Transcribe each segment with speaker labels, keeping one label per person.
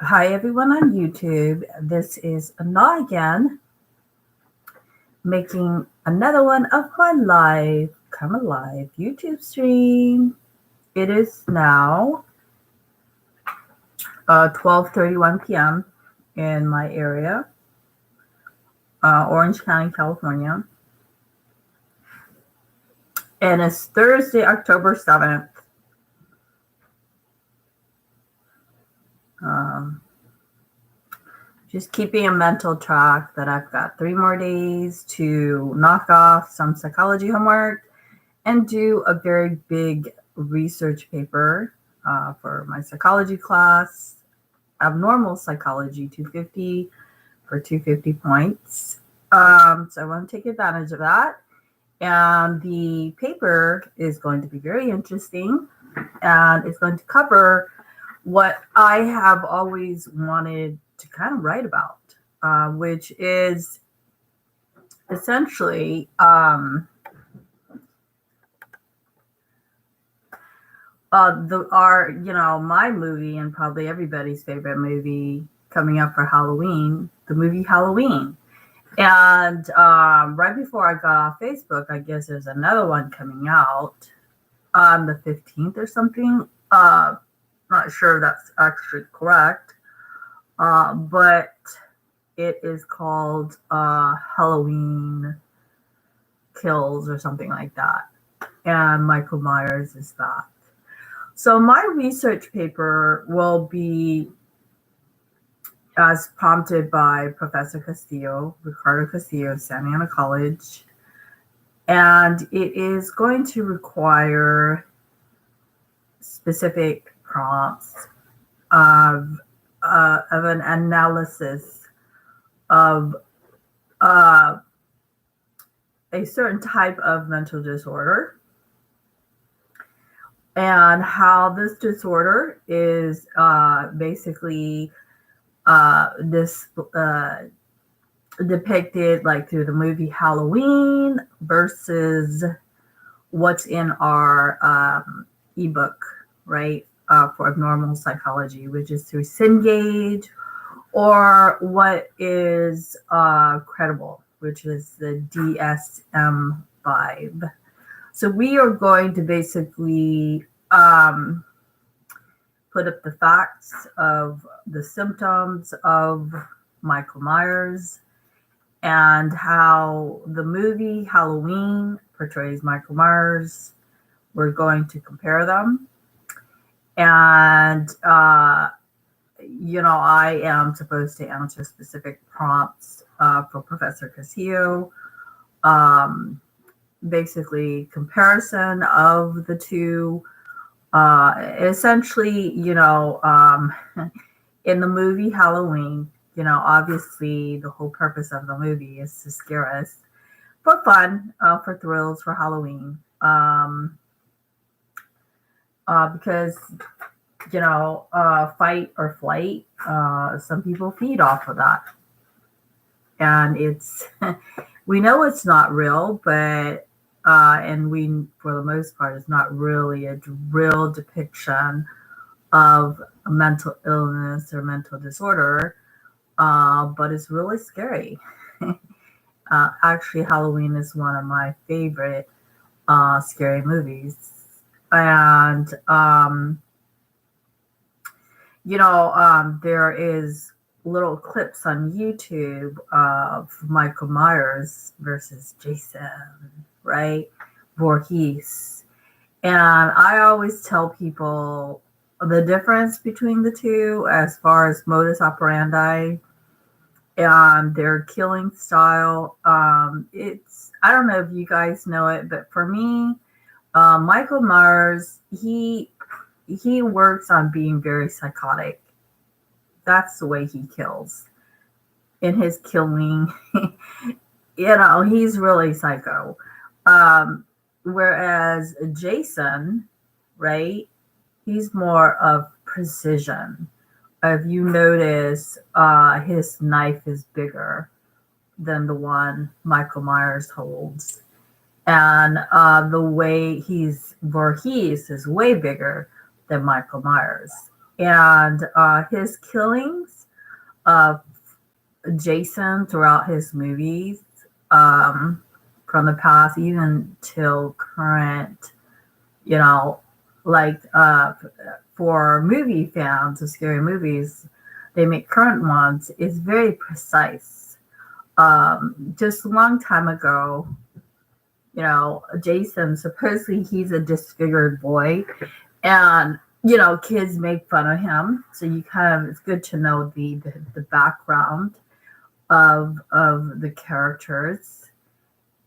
Speaker 1: Hi, everyone on YouTube. This is Anna again, making another one of my live YouTube stream. It is now 12:31 p.m. in my area, Orange County, California, and it's Thursday, October 7th. Um, just keeping a mental track that I've got 3 more days to knock off some psychology homework and do a very big research paper for my psychology class, abnormal psychology 250 for 250 points. So I want to take advantage of that. And the paper is going to be very interesting and it's going to cover what I have always wanted to kind of write about, which is essentially my movie and probably everybody's favorite movie coming up for Halloween, the movie Halloween. And right before I got off Facebook, I guess there's another one coming out on the 15th or something. Not sure that's actually correct, but it is called Halloween Kills or something like that. And Michael Myers is that. So my research paper will be as prompted by Professor Ricardo Castillo of Santa Ana College. And it is going to require specific prompts of an analysis of a certain type of mental disorder and how this disorder is basically this depicted like through the movie Halloween versus what's in our ebook, right? For abnormal psychology, which is through Cengage, or what is credible, which is the DSM-5. So we are going to basically put up the facts of the symptoms of Michael Myers and how the movie Halloween portrays Michael Myers. We're going to compare them. And, I am supposed to answer specific prompts for Professor Castillo. Basically, comparison of the two. Essentially, in the movie Halloween, obviously the whole purpose of the movie is to scare us for fun, for thrills, for Halloween. Because, fight or flight, some people feed off of that. And it's, we know it's not real, but and we, for the most part, it's not really a real depiction of a mental illness or mental disorder, but it's really scary. Actually, Halloween is one of my favorite scary movies. And, there is little clips on YouTube of Michael Myers versus Jason, right? Voorhees. And I always tell people the difference between the two as far as modus operandi and their killing style. I don't know if you guys know it, but for me, Michael Myers, he works on being very psychotic. That's the way he kills. In his killing, he's really psycho. Whereas Jason, right, he's more of precision. If you notice, his knife is bigger than the one Michael Myers holds. And the way Voorhees is way bigger than Michael Myers. And his killings of Jason throughout his movies, um, from the past even till current, you know, like for movie fans of scary movies, they make current ones, is very precise. Just a long time ago, Jason, supposedly he's a disfigured boy, and kids make fun of him. So it's good to know the background of the characters.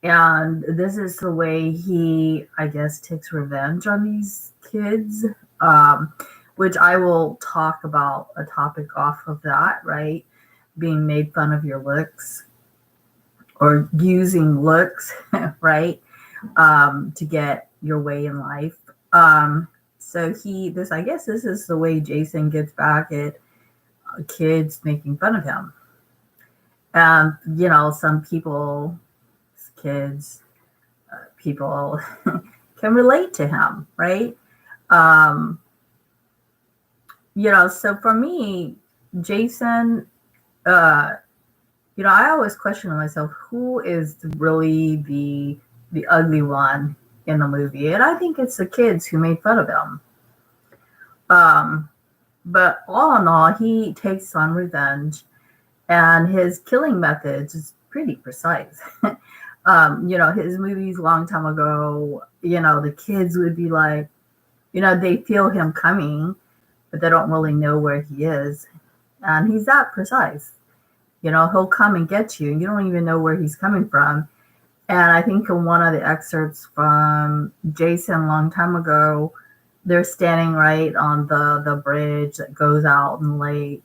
Speaker 1: And this is the way he, I guess, takes revenge on these kids, um, which I will talk about a topic off of that, right? Being made fun of your looks or using looks, right? To get your way in life. So I guess this is the way Jason gets back at kids making fun of him. Some kids, people can relate to him, right? Um, so for me, Jason, I always question myself, who is really the ugly one in the movie? And I think it's the kids who made fun of him. But all in all, he takes on revenge, and his killing methods is pretty precise. His movies long time ago, the kids would be like, they feel him coming, but they don't really know where he is. And he's that precise. He'll come and get you. You don't even know where he's coming from. And I think in one of the excerpts from Jason a long time ago, they're standing right on the bridge that goes out in the lake.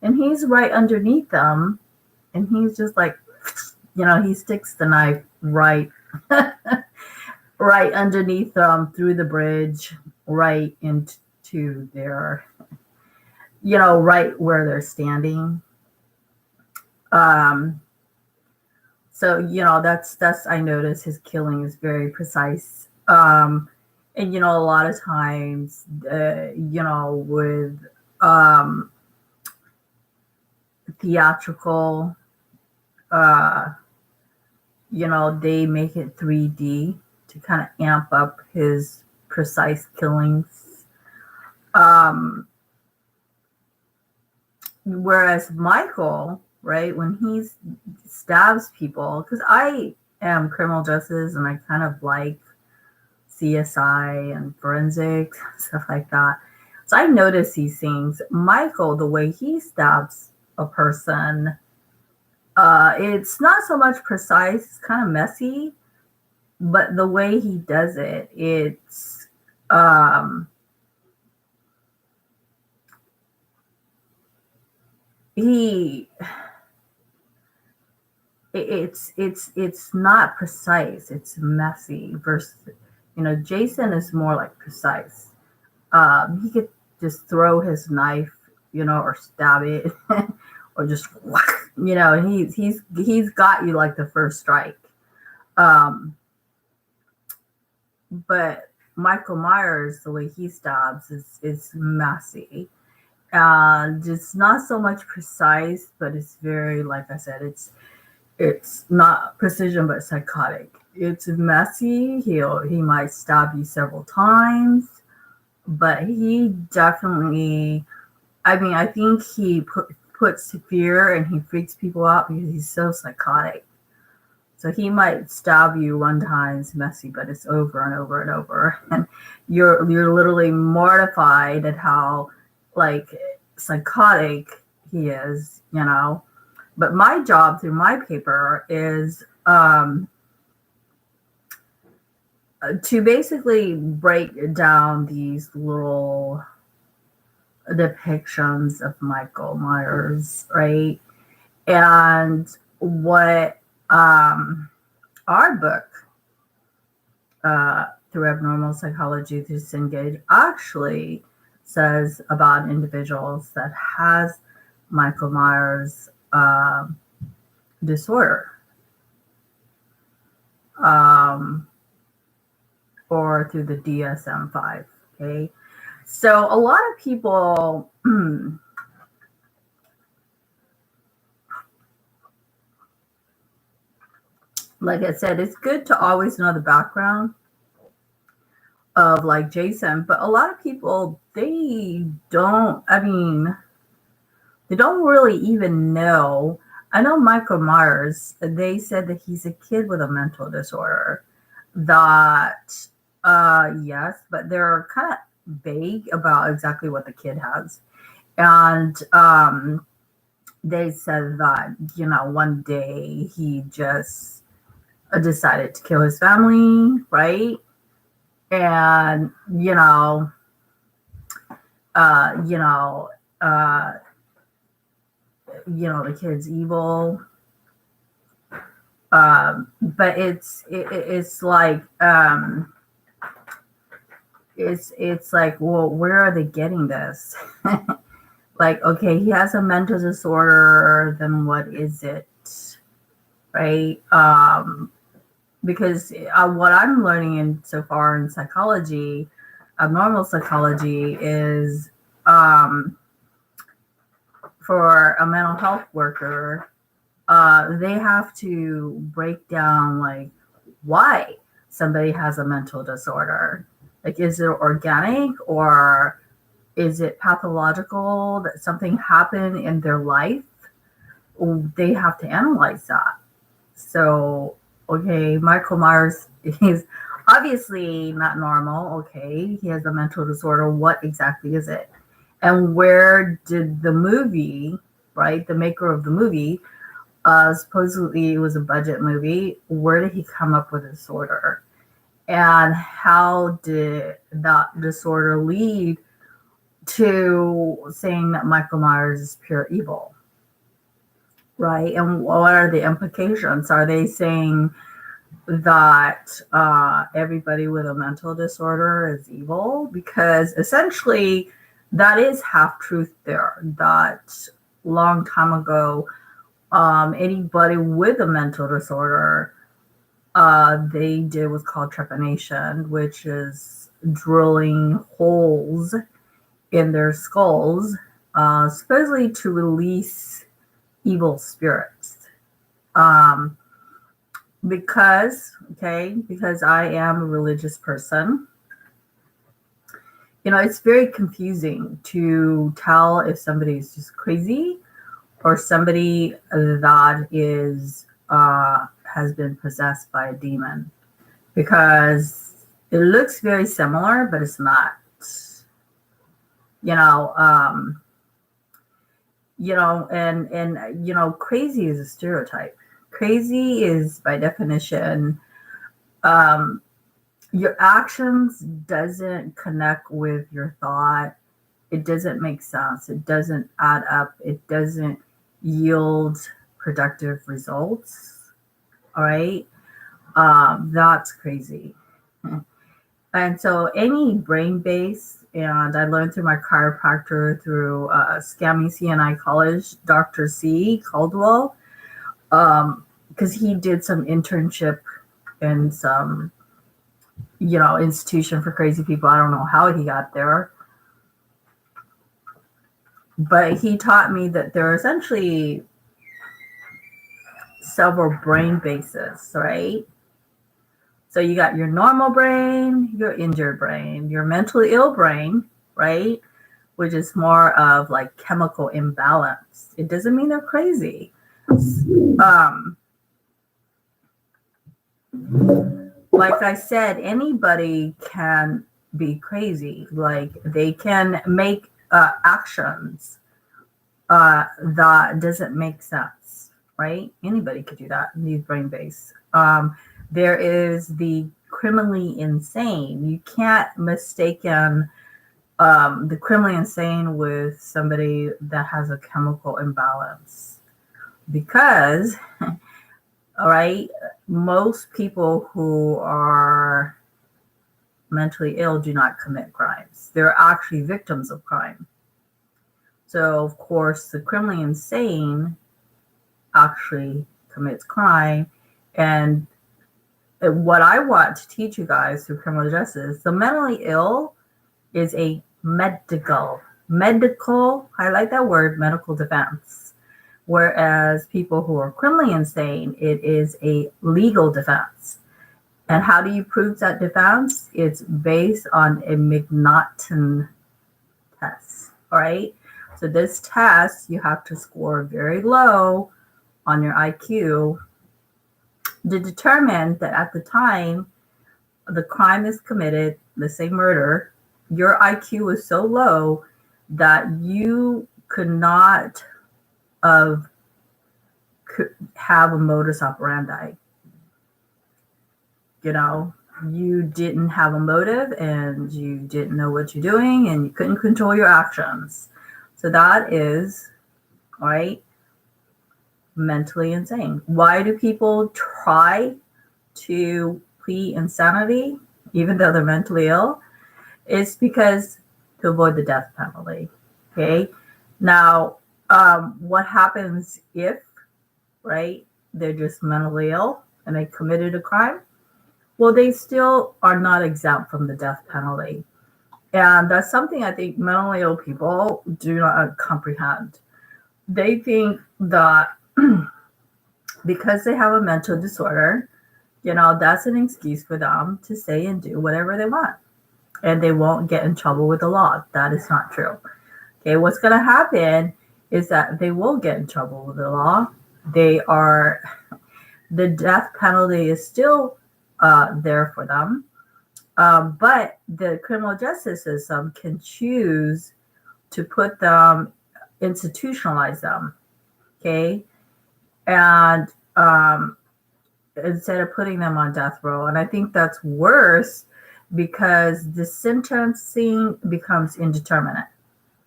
Speaker 1: And he's right underneath them. And he's just like, he sticks the knife right right underneath them through the bridge, right into their, right where they're standing. So that's I notice his killing is very precise. And a lot of times, with theatrical, they make it 3D to kind of amp up his precise killings. Whereas Michael, right, when he stabs people, because I am criminal justice and I kind of like CSI and forensics, stuff like that. So I notice these things. Michael, the way he stabs a person, it's not so much precise, it's kind of messy, but the way he does it, it's it's not precise, it's messy versus Jason is more like precise. He could just throw his knife, or stab it, or just whack, and he's got you like the first strike. But Michael Myers, the way he stabs is messy. And it's not so much precise, but it's very, like I said, it's not precision, but psychotic. It's messy. He might stab you several times, but he definitely, I think he puts fear and he freaks people out because he's so psychotic. So he might stab you one time, it's messy, but it's over and over and over. And you're literally mortified at how like psychotic he is, But my job through my paper is to basically break down these little depictions of Michael Myers, right? And what our book, through abnormal psychology through Cengage, actually says about individuals that has Michael Myers disorder, or through the DSM-5. Okay, So a lot of people, like I said, it's good to always know the background of like Jason, but a lot of people, they don't, I mean, they don't really even know. I know Michael Myers, they said that he's a kid with a mental disorder. That, yes, but they're kind of vague about exactly what the kid has. And they said that, one day he just decided to kill his family, right? And, uh, you know, uh, the kid's evil. But it's like it's like, well, where are they getting this? Like, okay, he has a mental disorder, then what is it, right? Because what I'm learning in so far in psychology, abnormal psychology, is for a mental health worker, they have to break down like why somebody has a mental disorder. Like, is it organic or is it pathological that something happened in their life? They have to analyze that. So, okay, Michael Myers is obviously not normal. Okay, he has a mental disorder. What exactly is it? And where did the movie, right, the maker of the movie, supposedly it was a budget movie, where did he come up with a disorder? And how did that disorder lead to saying that Michael Myers is pure evil? Right? And what are the implications? Are they saying that everybody with a mental disorder is evil? Because essentially, that is half truth there. That long time ago, anybody with a mental disorder, they did what's called trepanation, which is drilling holes in their skulls, supposedly to release evil spirits. Um, because I am a religious person, it's very confusing to tell if somebody is just crazy or somebody that is has been possessed by a demon, because it looks very similar, but it's not. You know, um, and crazy is a stereotype. Crazy is by definition, um, your actions doesn't connect with your thought. It doesn't make sense. It doesn't add up. It doesn't yield productive results. All right. That's crazy. And so any brain base, and I learned through my chiropractor, through Scammy CNI College, Dr. C. Caldwell, because he did some internship in some, institution for crazy people. I don't know how he got there, but he taught me that there are essentially several brain bases, right? So you got your normal brain, your injured brain, your mentally ill brain, right? Which is more of like chemical imbalance. It doesn't mean they're crazy. Um, like I said, anybody can be crazy. Like, they can make actions that doesn't make sense, right? Anybody could do that in these brain base. There is the criminally insane. You can't mistaken the criminally insane with somebody that has a chemical imbalance, because, all right, most people who are mentally ill do not commit crimes. They're actually victims of crime. So, of course, the criminally insane actually commits crime. And what I want to teach you guys through criminal justice, the mentally ill is a medical, highlight that word, medical defense. Whereas people who are criminally insane, it is a legal defense. And how do you prove that defense? It's based on a McNaughton test, all right? So this test, you have to score very low on your IQ to determine that at the time the crime is committed, let's say murder, your IQ is so low that you could not have a modus operandi. You know, you didn't have a motive and you didn't know what you're doing and you couldn't control your actions. So that is, all right, mentally insane. Why do people try to plead insanity, even though they're mentally ill? It's because to avoid the death penalty. Okay. Now, what happens if, right, they're just mentally ill and they committed a crime? Well, they still are not exempt from the death penalty. And that's something I think mentally ill people do not comprehend. They think that because they have a mental disorder, you know, that's an excuse for them to say and do whatever they want. And they won't get in trouble with the law. That is not true. Okay, what's going to happen is that they will get in trouble with the law. The death penalty is still there for them. But the criminal justice system can choose to put them, institutionalize them, okay? And instead of putting them on death row. And I think that's worse because the sentencing becomes indeterminate.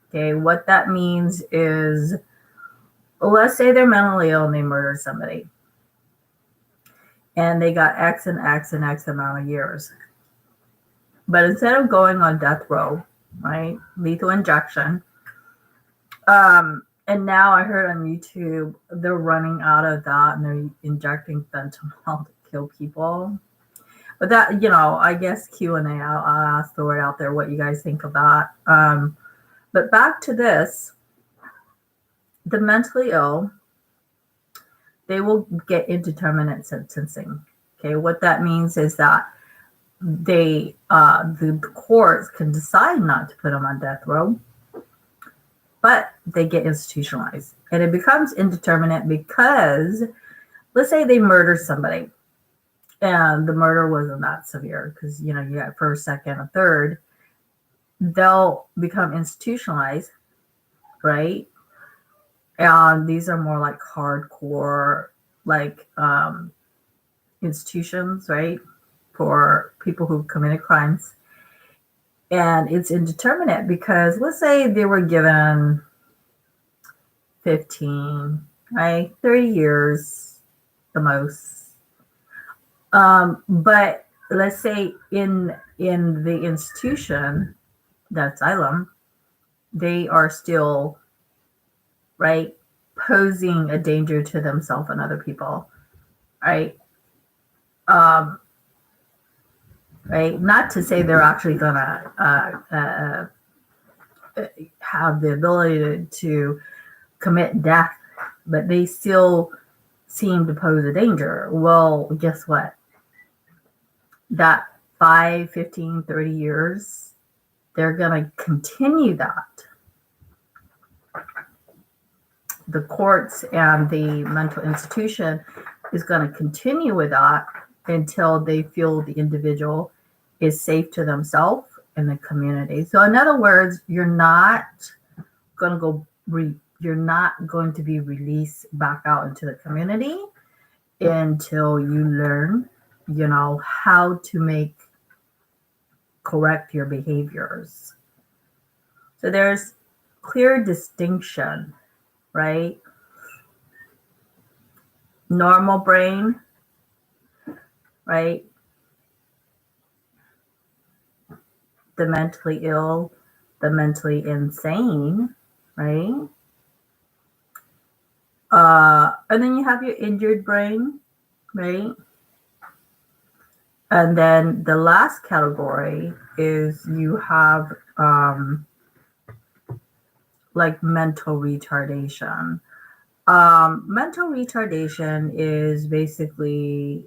Speaker 1: Okay, what that means is, let's say they're mentally ill and they murdered somebody. And they got X and X and X amount of years. But instead of going on death row, right, lethal injection, and now I heard on YouTube, they're running out of that and they're injecting fentanyl to kill people. But that, you know, I guess Q&A, I'll ask, throw it out there what you guys think of that. But back to this, the mentally ill, they will get indeterminate sentencing. Okay, what that means is that the courts can decide not to put them on death row, but they get institutionalized. And it becomes indeterminate because, let's say they murdered somebody and the murder wasn't that severe because, you know, you got first, second, and third. They'll become institutionalized, right? And these are more like hardcore, like institutions, right? For people who committed crimes. And it's indeterminate because let's say they were given 15, right? 30 years the most. But let's say in the institution, the asylum, they are still, right, posing a danger to themselves and other people, right? Right? Not to say they're actually gonna have the ability to commit death, but they still seem to pose a danger. Well, guess what? That 5, 15, 30 years, they're gonna continue that. The courts and the mental institution is going to continue with that until they feel the individual is safe to themselves and the community. So in other words, you're not going to be released back out into the community until you learn, you know, how to correct your behaviors. So there's clear distinction, right? Normal brain, right? The mentally ill, the mentally insane, right? And then you have your injured brain, right? And then the last category is you have um, like mental retardation. Mental retardation is basically,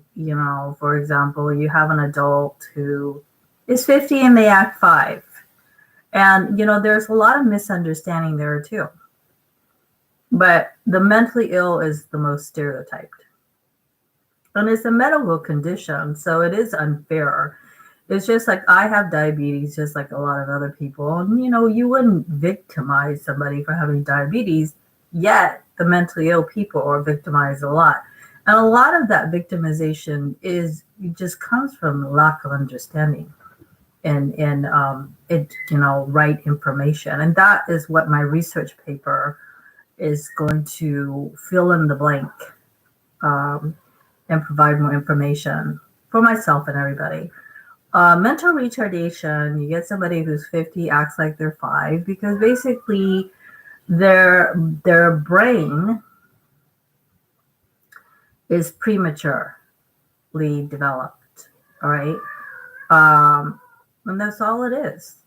Speaker 1: for example, you have an adult who is 50 and they act 5. And, there's a lot of misunderstanding there too. But the mentally ill is the most stereotyped. And it's a medical condition, so it is unfair. It's just like I have diabetes, just like a lot of other people. And, you wouldn't victimize somebody for having diabetes, yet the mentally ill people are victimized a lot. And a lot of that victimization just comes from lack of understanding and right information. And that is what my research paper is going to fill in the blank, um, and provide more information for myself and everybody. Mental retardation, you get somebody who's 50, acts like they're 5, because basically their brain is prematurely developed. All right. And that's all it is.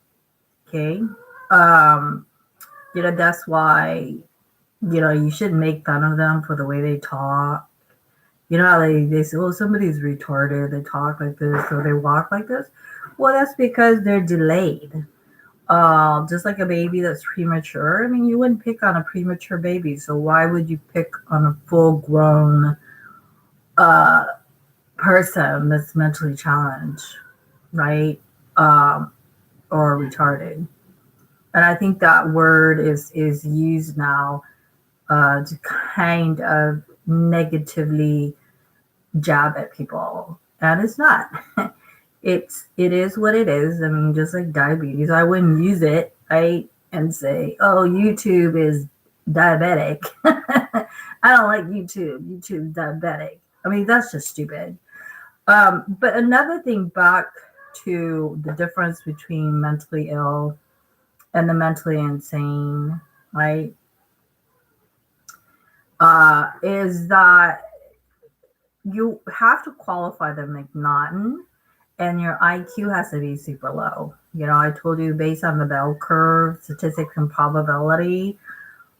Speaker 1: Okay. That's why, you shouldn't make fun of them for the way they talk. You know how they say, oh, somebody's retarded, they talk like this or they walk like this? Well, that's because they're delayed. Just like a baby that's premature. I mean, you wouldn't pick on a premature baby, so why would you pick on a full-grown person that's mentally challenged, right? Or retarded. And I think that word is used now to kind of negatively jab at people, and it's not. it is what it is. I mean, just like diabetes, I wouldn't use it, right, and say, oh, YouTube is diabetic. I don't like YouTube's diabetic. I mean, that's just stupid. But another thing, back to the difference between mentally ill and the mentally insane, right, is that you have to qualify the McNaughton, and your IQ has to be super low. I told you, based on the bell curve, statistics and probability,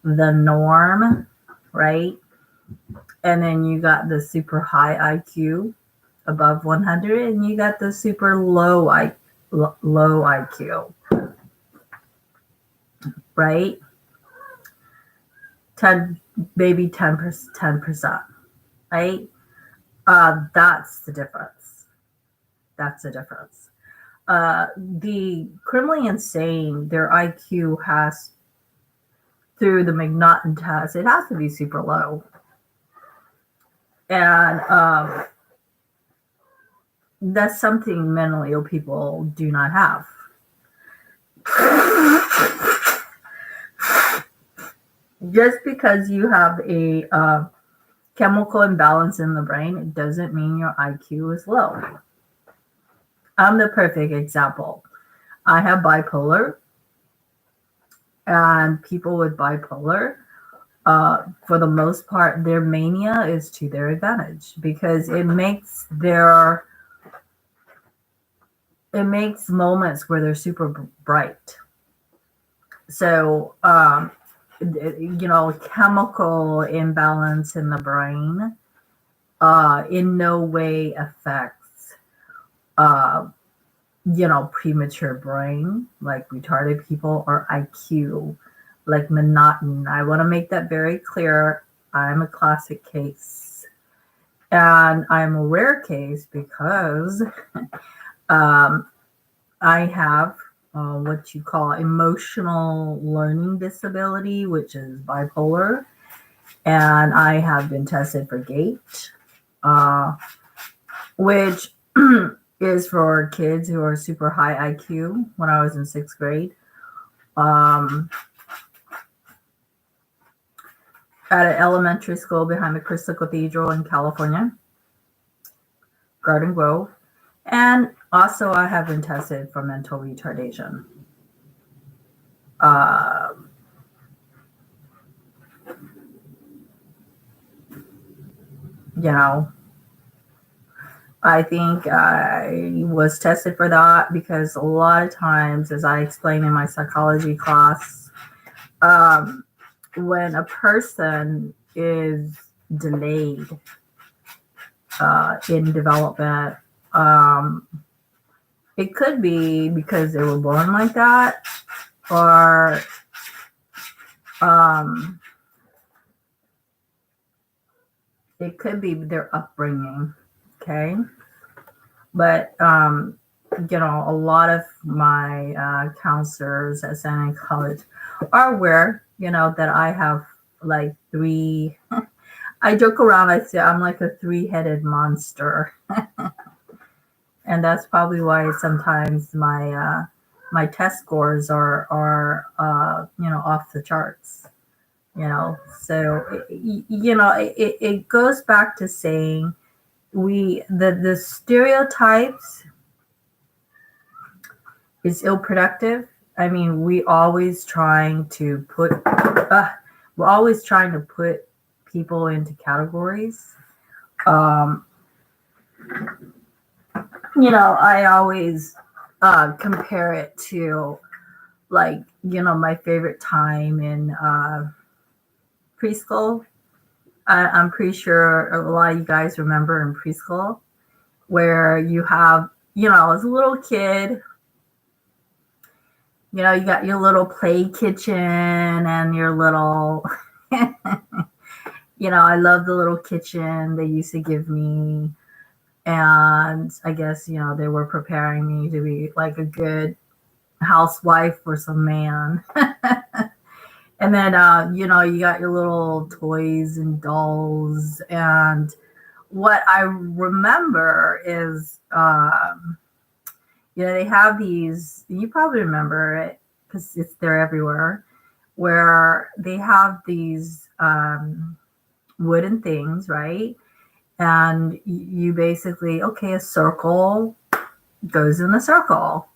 Speaker 1: the norm, right? And then you got the super high IQ above 100, and you got the super low IQ, right? 10, maybe 10%, right? That's the difference. That's the difference. The criminally insane, their IQ has, through the McNaughton test, it has to be super low. And that's something mentally ill people do not have. Just because you have a chemical imbalance in the brain, it doesn't mean your IQ is low. I'm the perfect example. I have bipolar, and people with bipolar, for the most part, their mania is to their advantage, because it makes moments where they're super bright. So, chemical imbalance in the brain in no way affects, premature brain, like retarded people, or IQ, like McNaughton. I want to make that very clear. I'm a classic case. And I'm a rare case because I have what you call emotional learning disability, which is bipolar. And I have been tested for GATE, which is for kids who are super high IQ when I was in 6th grade. At an elementary school behind the Crystal Cathedral in California, Garden Grove. And also I have been tested for mental retardation. I think I was tested for that because a lot of times, as I explained in my psychology class, um, when a person is delayed in development, um, it could be because they were born like that, or um, it could be their upbringing. Okay. But, a lot of my counselors at Santa College are aware, that I have like three. I joke around, I say I'm like a three-headed monster. And that's probably why sometimes my test scores are off the charts. So it goes back to saying the stereotypes is ill productive. I mean, we're always trying to put people into categories. Um, I always compare it to, like, my favorite time in preschool. I'm pretty sure a lot of you guys remember in preschool where you have, as a little kid, you got your little play kitchen and your little, I love the little kitchen they used to give me. And I guess, they were preparing me to be like a good housewife for some man. And then, you got your little toys and dolls. And what I remember is, they have these, you probably remember it because it's there everywhere, where they have these wooden things, right? And you basically, okay, a circle goes in a circle,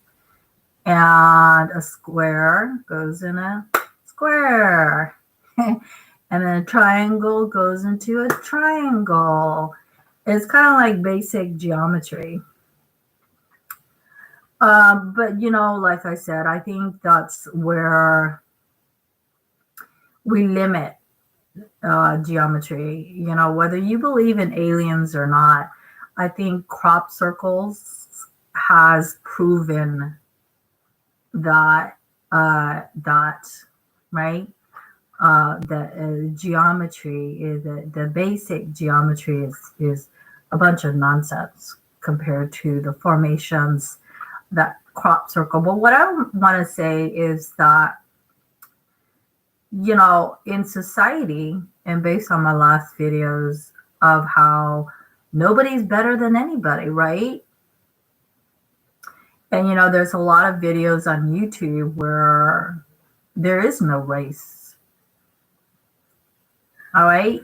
Speaker 1: and a square goes in a square. And then a triangle goes into a triangle. It's kind of like basic geometry. But like I said, I think that's where we limit geometry. Whether you believe in aliens or not, I think crop circles has proven that right. The geometry is the basic geometry is a bunch of nonsense compared to the formations that crop circle. But what I want to say is that, in society, and based on my last videos of how nobody's better than anybody, right? And, there's a lot of videos on YouTube where there is no race. All right.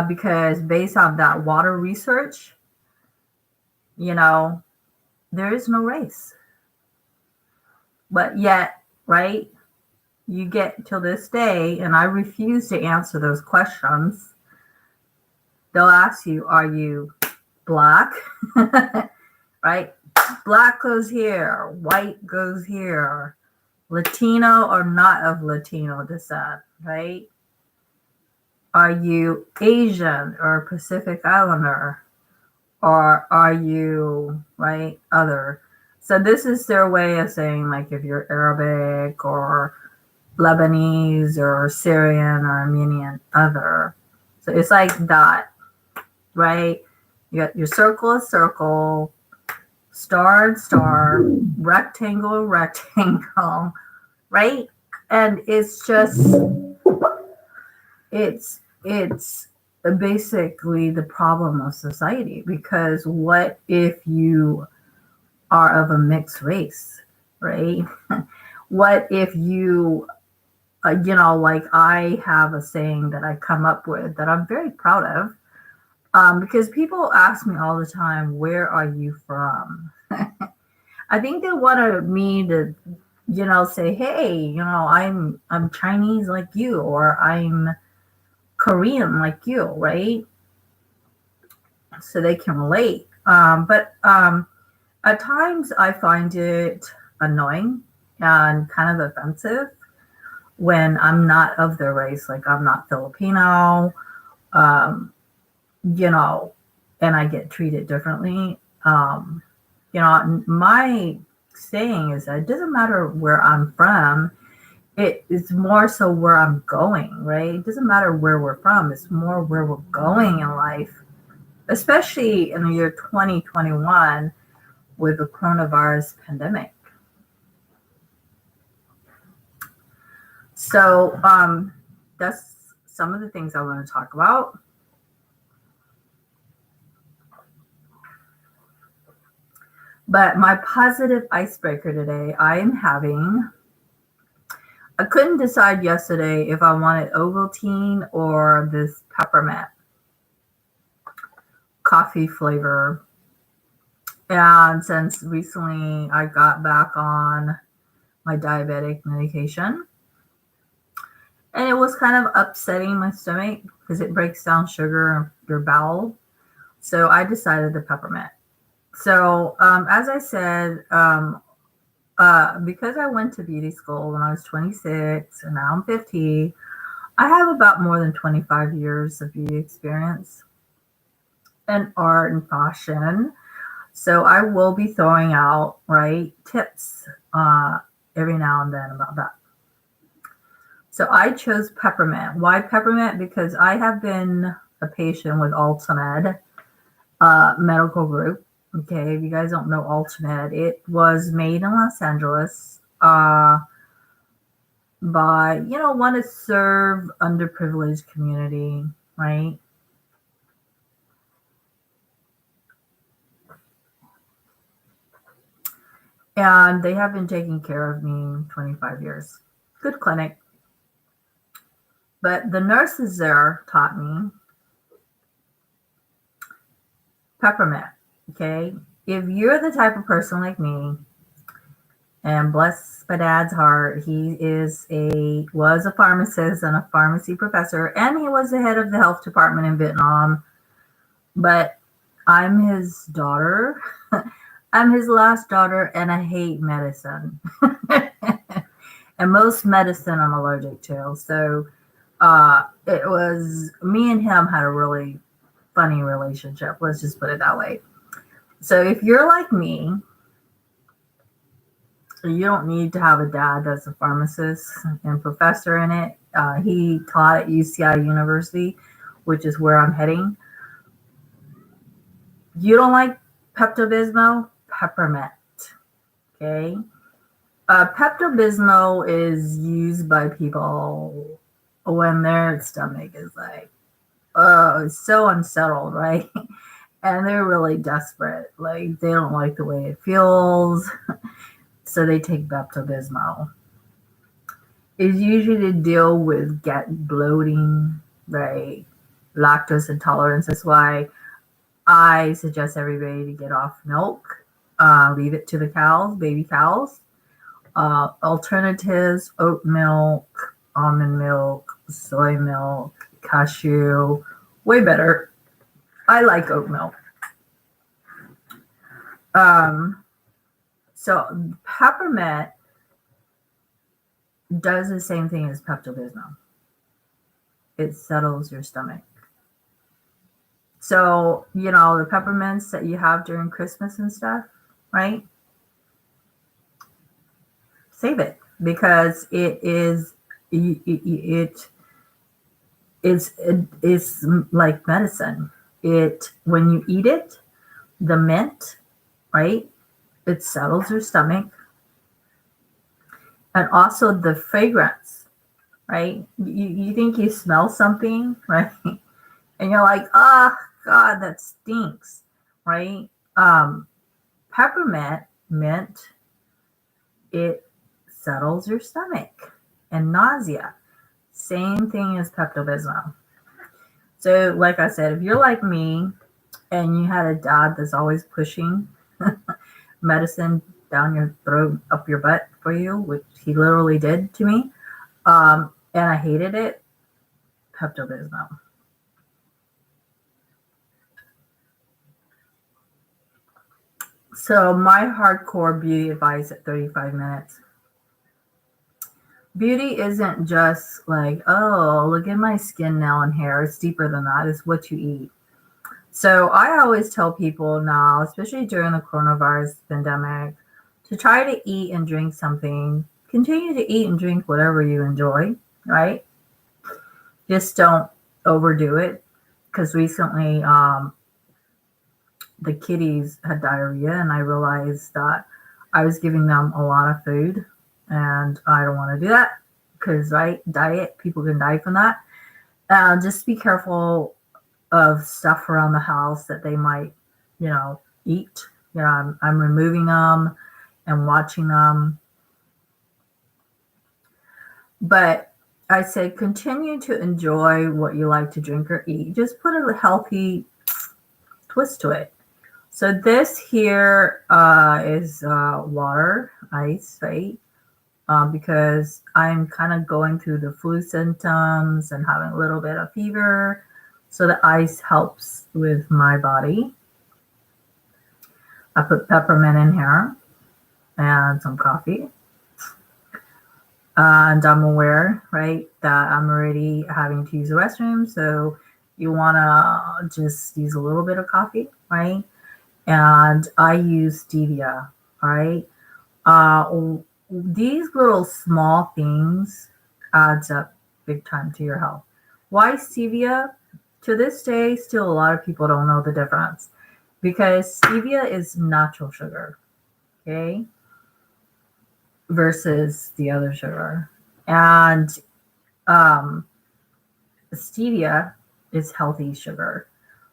Speaker 1: Because based on that water research, there is no race. But yet, right, you get till this day, and I refuse to answer those questions. They'll ask you, are you black? Right? Black goes here, white goes here, Latino or not of Latino descent, right? Are you Asian or Pacific Islander? Or are you, right, other? So this is their way of saying, like, if you're Arabic or Lebanese or Syrian or Armenian, other. So it's like that, right? You got your circle, star and star, rectangle, rectangle, right? And it's just, it's basically the problem of society, because what if you are of a mixed race, right? What if you, like I have a saying that I come up with that I'm very proud of, because people ask me all the time, where are you from? I think they wanted me to, say, hey, I'm Chinese like you, or I'm Korean like you, right? So they can relate. But at times I find it annoying and kind of offensive when I'm not of their race, like I'm not Filipino, um, you know, and I get treated differently. My saying is that it doesn't matter where I'm from. It's more so where I'm going, right? It doesn't matter where we're from. It's more where we're going in life, especially in the year 2021 with the coronavirus pandemic. So that's some of the things I want to talk about. But my positive icebreaker today, I couldn't decide yesterday if I wanted Ovaltine or this peppermint coffee flavor. And since recently I got back on my diabetic medication, and it was kind of upsetting my stomach because it breaks down sugar in your bowel. So I decided the peppermint. So, as I said, because I went to beauty school when I was 26 and now I'm 50, I have about more than 25 years of beauty experience in art and fashion. So I will be throwing out, right, tips every now and then about that. So I chose peppermint. Why peppermint? Because I have been a patient with Ultimed Medical Group. Okay, if you guys don't know Ultimed, it was made in Los Angeles by, want to serve underprivileged community, right? And they have been taking care of me 25 years. Good clinic. But the nurses there taught me peppermint, okay? If you're the type of person like me, and bless my dad's heart, he was a pharmacist and a pharmacy professor, and he was the head of the health department in Vietnam. But I'm his daughter. I'm his last daughter, and I hate medicine. And most medicine I'm allergic to. So it was me and him had a really funny relationship. Let's just put it that way. So if you're like me, you don't need to have a dad that's a pharmacist and professor in it. He taught at UCI University, which is where I'm heading. You don't like Pepto-Bismol? Peppermint. Okay. Pepto-Bismol is used by people when their stomach is like, oh, it's so unsettled, right? And they're really desperate. Like they don't like the way it feels. So they take Pepto-Bismol. It's usually to deal with gut bloating, right? Lactose intolerance. That's why I suggest everybody to get off milk. Leave it to the cows, baby cows. Alternatives: oat milk, almond milk, soy milk, cashew. Way better. I like oat milk. So peppermint does the same thing as Pepto-Bismol. It settles your stomach. So, the peppermints that you have during Christmas and stuff, right? Save it because it's like medicine. When you eat it, the mint, right? It settles your stomach. And also the fragrance, right? You think you smell something, right? And you're like, oh God, that stinks, right? Peppermint mint, it settles your stomach and nausea. Same thing as Pepto-Bismol. So, like I said, if you're like me and you had a dad that's always pushing medicine down your throat, up your butt for you, which he literally did to me, and I hated it, Pepto-Bismol. So my hardcore beauty advice at 35 minutes. Beauty isn't just like, oh, look at my skin, nail, and hair. It's deeper than that. It's what you eat. So I always tell people now, especially during the coronavirus pandemic, to try to eat and drink something. Continue to eat and drink whatever you enjoy, right? Just don't overdo it. Because recently, the kitties had diarrhea, and I realized that I was giving them a lot of food, and I don't want to do that because, right, diet, people can die from that. Just be careful of stuff around the house that they might, eat. I'm removing them and watching them. But I say continue to enjoy what you like to drink or eat. Just put a healthy twist to it. So this here is water, ice, right? Because I'm kind of going through the flu symptoms and having a little bit of fever. So the ice helps with my body. I put peppermint in here and some coffee. And I'm aware, right, that I'm already having to use the restroom. So you want to just use a little bit of coffee, right? And I use stevia, right? These little small things adds up big time to your health. Why stevia? To this day, still a lot of people don't know the difference because stevia is natural sugar, okay, versus the other sugar. And stevia is healthy sugar.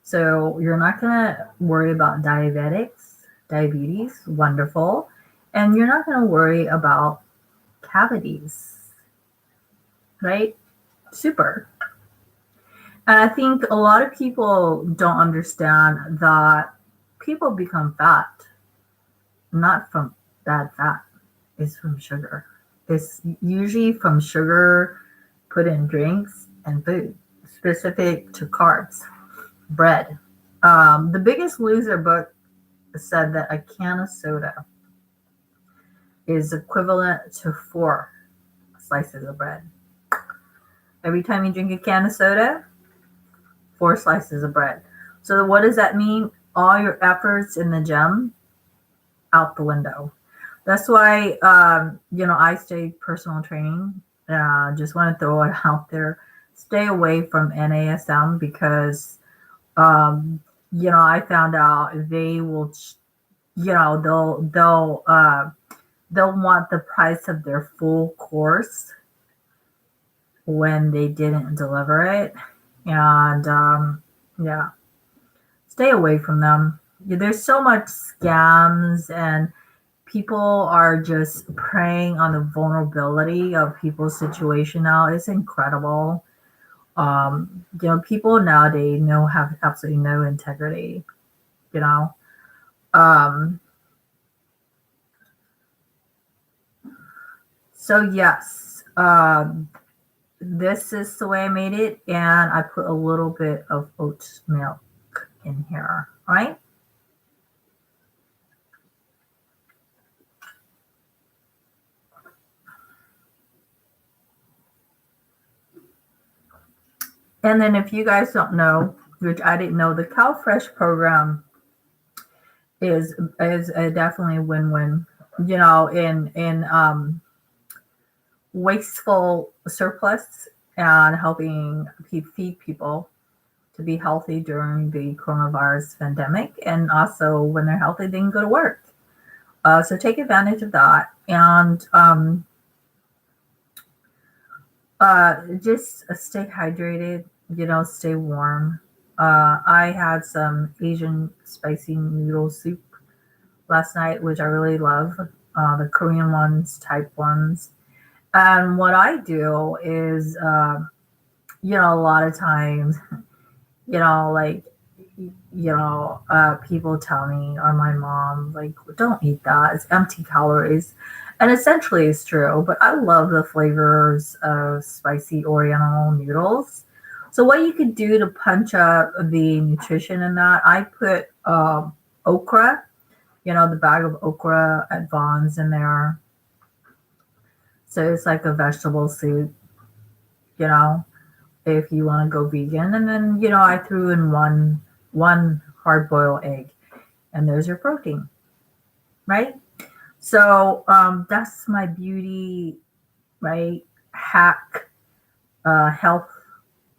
Speaker 1: So you're not going to worry about diabetes, wonderful. And you're not going to worry about cavities, right? Super. And I think a lot of people don't understand that people become fat, not from bad fat, it's from sugar. It's usually from sugar put in drinks and food, specific to carbs, bread. The Biggest Loser book said that a can of soda is equivalent to 4 slices of bread. Every time you drink a can of soda, 4 slices of bread. So what does that mean? All your efforts in the gym out the window. That's why, I stay personal training. Just want to throw it out there. Stay away from NASM because, I found out they will, they'll want the price of their full course when they didn't deliver it. And, stay away from them. There's so much scams and people are just preying on the vulnerability of people's situation now. It's incredible. People nowadays have absolutely no integrity, you know. So yes, this is the way I made it, and I put a little bit of oat milk in here, all right? And then if you guys don't know, which I didn't know, the CalFresh program is a definitely win-win. In wasteful surplus and helping feed people to be healthy during the coronavirus pandemic, and also when they're healthy, they can go to work. So take advantage of that, and just stay hydrated. Stay warm. I had some Asian spicy noodle soup last night, which I really love. The Korean type ones. And what I do is, a lot of times, like, people tell me, or my mom, like, don't eat that. It's empty calories. And essentially it's true, but I love the flavors of spicy Oriental noodles. So what you could do to punch up the nutrition in that, I put okra the bag of okra at Vaughn's in there. So it's like a vegetable soup, you know, if you want to go vegan. And then, I threw in one hard boiled egg, and there's your protein, right? So that's my beauty, right, hack health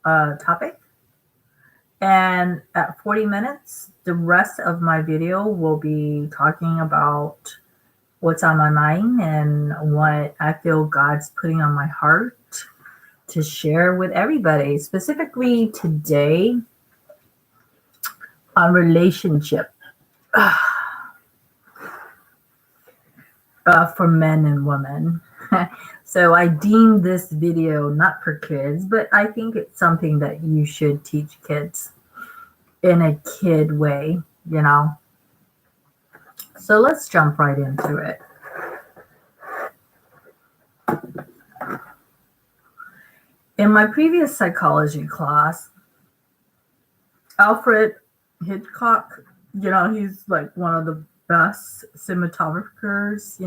Speaker 1: topic. And at 40 minutes, the rest of my video will be talking about what's on my mind and what I feel God's putting on my heart to share with everybody. Specifically today on relationship for men and women. So I deem this video not for kids, but I think it's something that you should teach kids in a kid way, So let's jump right into it. In my previous psychology class, Alfred Hitchcock, he's like one of the best cinematographers,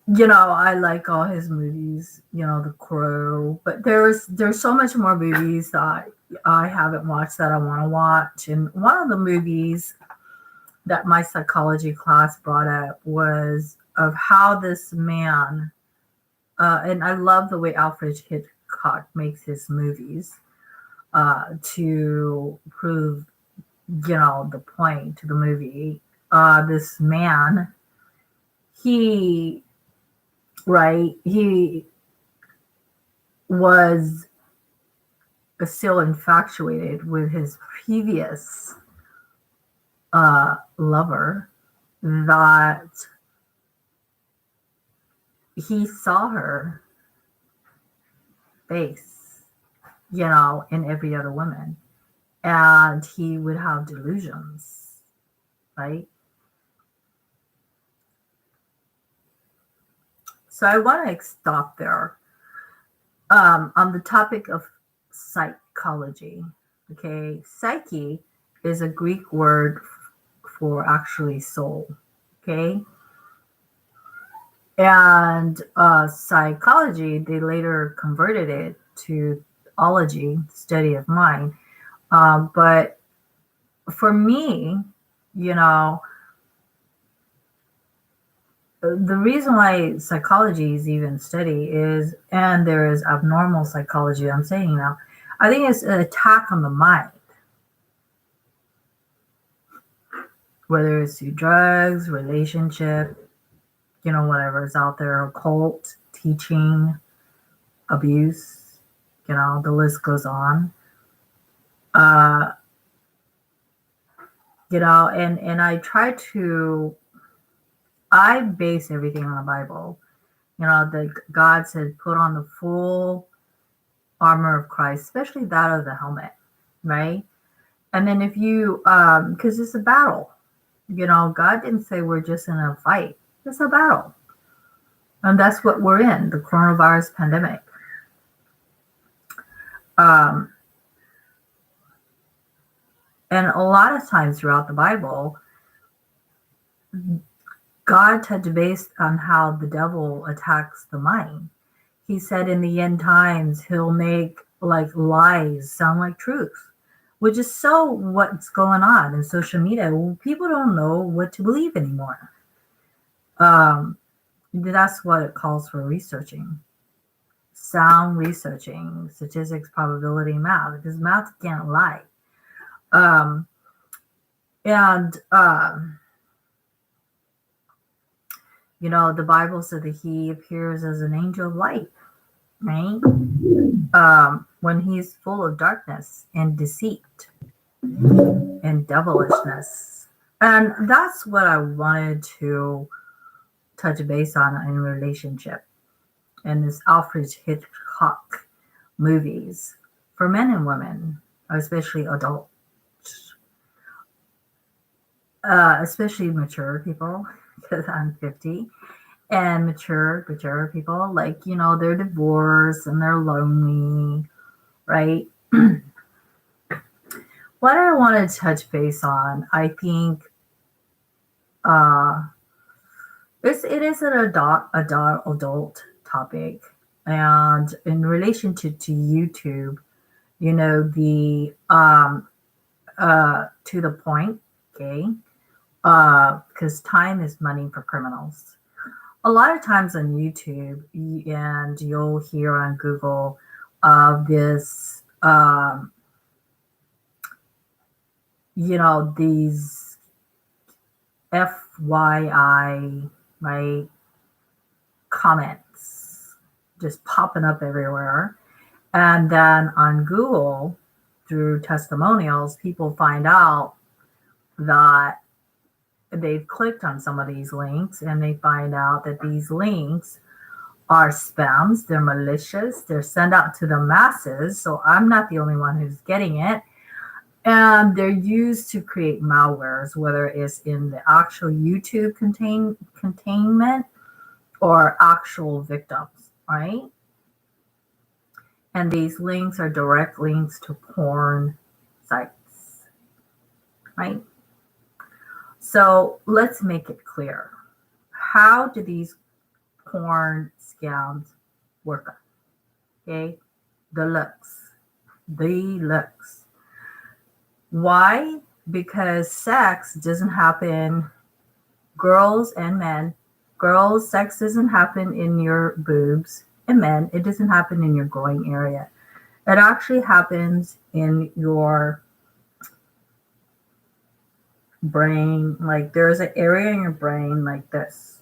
Speaker 1: I like all his movies, The Crow, but there's so much more movies that I haven't watched that I want to watch. And one of the movies that my psychology class brought up was of how this man, and I love the way Alfred Hitchcock makes his movies to prove, the point to the movie. This man, he was still infatuated with his previous lover, that he saw her face, in every other woman, and he would have delusions, right? So I want to stop there on the topic of psychology. Okay, psyche is a Greek word for actually soul. Okay, and psychology, they later converted it to ology, study of mind. But for me, the reason why psychology is even study is, and there is abnormal psychology, I'm saying now, I think it's an attack on the mind. Whether it's through drugs, relationship, whatever is out there, occult, teaching, abuse, the list goes on. And I base everything on the Bible. That God said, put on the full armor of Christ, especially that of the helmet, right? And then if you, because it's a battle, God didn't say we're just in a fight. It's a battle. And that's what we're in, the coronavirus pandemic. And a lot of times throughout the Bible, God touched base on how the devil attacks the mind. He said in the end times, he'll make like lies sound like truth, which is so what's going on in social media. People don't know what to believe anymore. That's what it calls for researching. Sound researching, statistics, probability, math, because math can't lie. The Bible said that he appears as an angel of light, right? When he's full of darkness and deceit and devilishness. And that's what I wanted to touch base on in relationship. And this Alfred Hitchcock movies for men and women, especially adults, especially mature people, because I'm 50, and mature people, like, they're divorced and they're lonely, right? what I want to touch base on, I think uh, it is an adult topic, and in relation to YouTube, the to the point, okay, because time is money for criminals. A lot of times on YouTube, and you'll hear on Google of this, these FYI, right, comments just popping up everywhere. And then on Google, through testimonials, people find out that they've clicked on some of these links and they find out that these links are spams, they're malicious, they're sent out to the masses. So I'm not the only one who's getting it. And they're used to create malwares, whether it's in the actual YouTube containment or actual victims, right? And these links are direct links to porn sites, right? So let's make it clear. How do these porn scams work? Okay, the looks. Why? Because sex doesn't happen, girls and men. Girls, sex doesn't happen in your boobs, and men, it doesn't happen in your groin area. It actually happens in your brain. Like there's an area in your brain like this,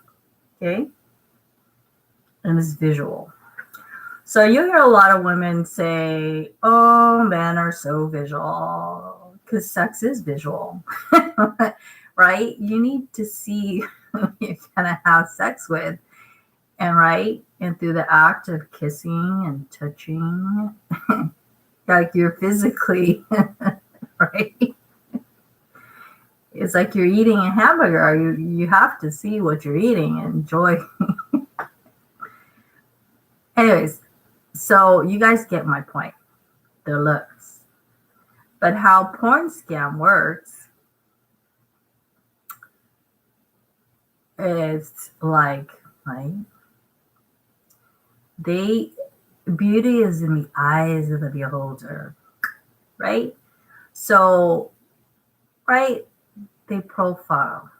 Speaker 1: okay? And it's visual. So you hear a lot of women say, oh, men are so visual, because sex is visual, right? You need to see who you're gonna have sex with, and right? And through the act of kissing and touching, like you're physically, right? It's like you're eating a hamburger. You have to see what you're eating and enjoy. Anyways, so you guys get my point. The looks. But how porn scam works is like, right? Beauty is in the eyes of the beholder, right? So, right, they profile,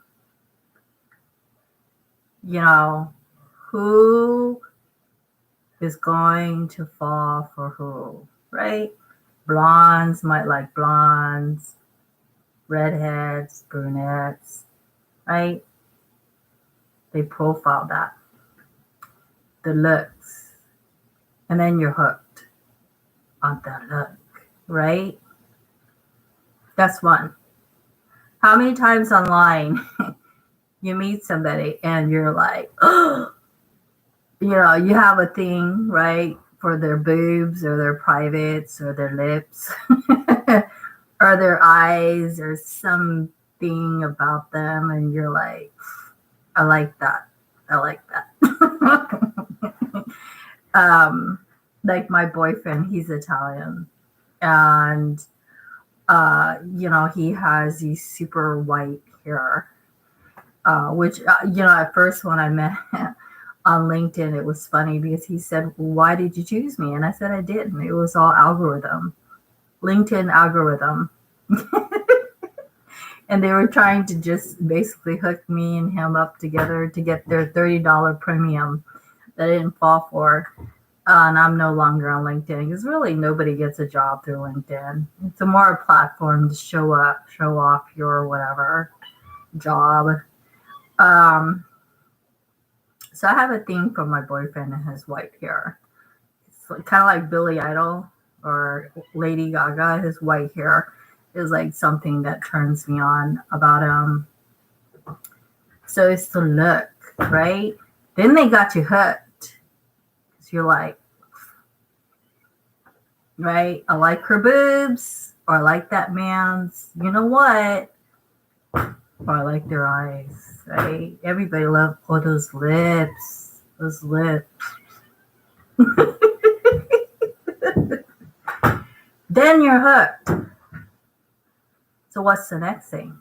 Speaker 1: who is going to fall for who, right? Blondes might like blondes, redheads, brunettes, right? They profile that, the looks, and then you're hooked on that look, right? That's one. How many times online you meet somebody and you're like, oh, you have a thing, right, for their boobs or their privates or their lips or their eyes or something about them, and you're like, I like that. I like that. Like my boyfriend, he's Italian, and he has these super white hair, which at first when I met him on LinkedIn, it was funny because he said, why did you choose me? And I said, I didn't. It was all algorithm, LinkedIn algorithm. And they were trying to just basically hook me and him up together to get their $30 premium that I didn't fall for. And I'm no longer on LinkedIn because really nobody gets a job through LinkedIn. It's a more platform to show off your whatever job. So I have a thing for my boyfriend and his white hair. It's kind of like Billy Idol or Lady Gaga. His white hair is like something that turns me on about him. So it's the look, right? Then they got you hooked. So you're like, right? I like her boobs, or I like that man's, you know what? Or I like their eyes, right? Everybody loves those lips. Those lips. Then you're hooked. So what's the next thing,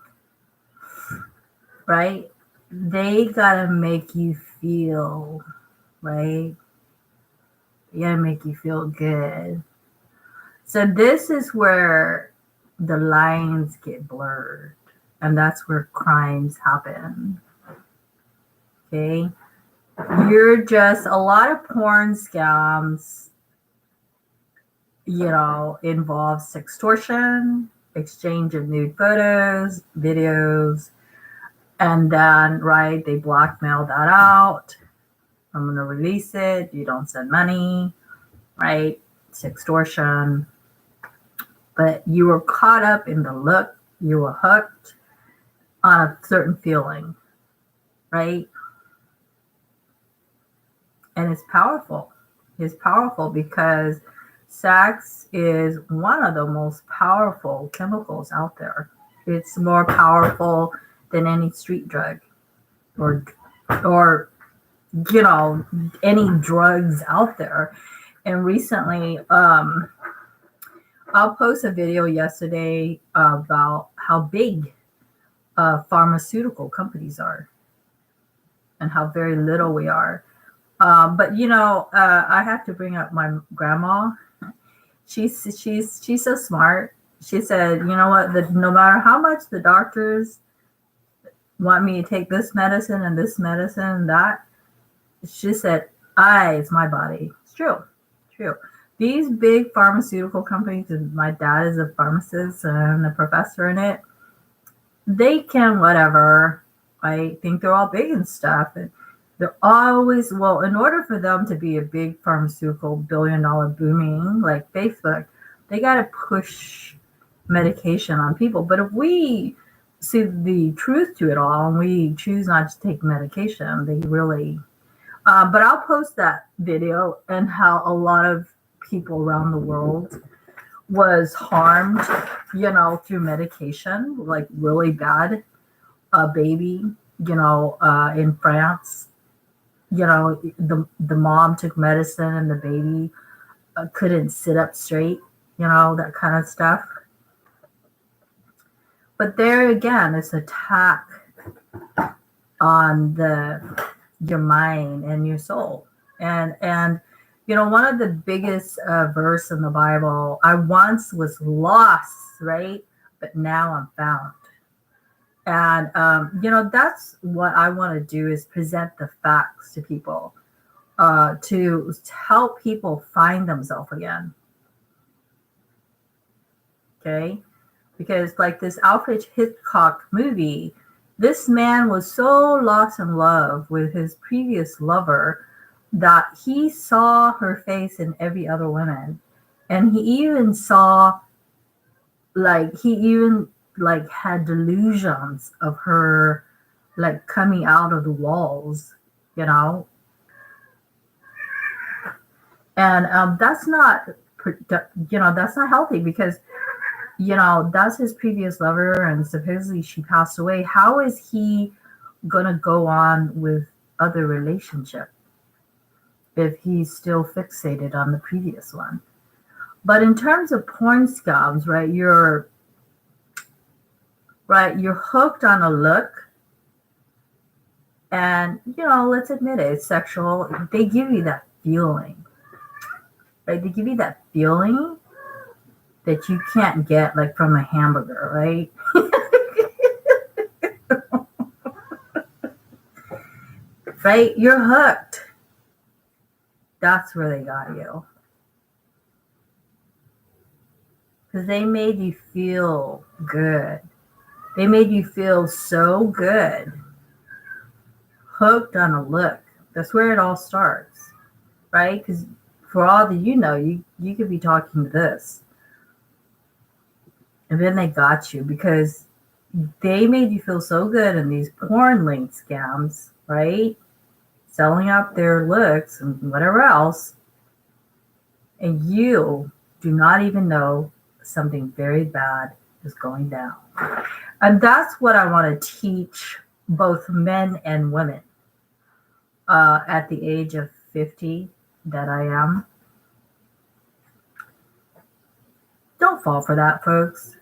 Speaker 1: right? They gotta make you feel, right? They gotta make you feel good. So this is where the lines get blurred, and that's where crimes happen. Okay, you're just a lot of porn scams, involve sextortion, exchange of nude photos, videos, and then, right, they blackmail that out. I'm going to release it. You don't send money, right? Sextortion. But you were caught up in the look. You were hooked on a certain feeling, right? And it's powerful. It's powerful because sex is one of the most powerful chemicals out there. It's more powerful than any street drug or any drugs out there. And recently, I'll post a video yesterday about how big pharmaceutical companies are and how very little we are. But I have to bring up my grandma. She's so smart. She said, you know what? No matter how much the doctors want me to take this medicine and this medicine and that, she said, it's my body. It's true. True. These big pharmaceutical companies, and my dad is a pharmacist and a professor in it, they can whatever. I think they're all big and stuff. And they're always, well, in order for them to be a big pharmaceutical billion-dollar booming like Facebook, they got to push medication on people. But if we see the truth to it all and we choose not to take medication, they really... but I'll post that video and how a lot of people around the world was harmed, through medication, like really bad. A baby, in France, the mom took medicine and the baby couldn't sit up straight, that kind of stuff. But there again, it's an attack on your mind and your soul. And one of the biggest verse in the Bible, I once was lost, right? But now I'm found. And, that's what I want to do, is present the facts to people, to help people find themselves again. Okay? Because like this Alfred Hitchcock movie, this man was so lost in love with his previous lover that he saw her face in every other woman. And he even saw, had delusions of her, coming out of the walls, And that's not, that's not healthy because, that's his previous lover and supposedly she passed away. How is he going to go on with other relationship if he's still fixated on the previous one? But in terms of porn scams, right, you're hooked on a look, and let's admit it, it's sexual. They give you that feeling, right? They give you that feeling that you can't get from a hamburger, right? Right? You're hooked. That's where they got you. Because they made you feel good. They made you feel so good. Hooked on a look. That's where it all starts, right? Because for all that you could be talking to this. And then they got you because they made you feel so good in these porn link scams, right? Selling out their looks and whatever else. And you do not even know something very bad is going down. And that's what I want to teach both men and women at the age of 50 that I am. Don't fall for that, folks.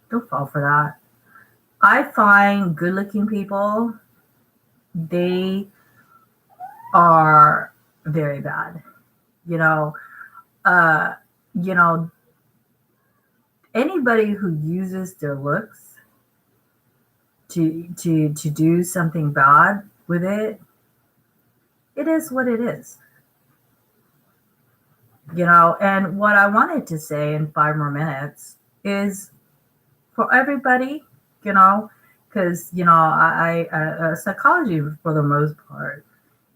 Speaker 1: Don't fall for that. I find good looking people, they are very bad. You know, uh, you know, anybody who uses their looks to do something bad with it, it is what it is. And what I wanted to say in 5 more minutes is for everybody, you know, because psychology for the most part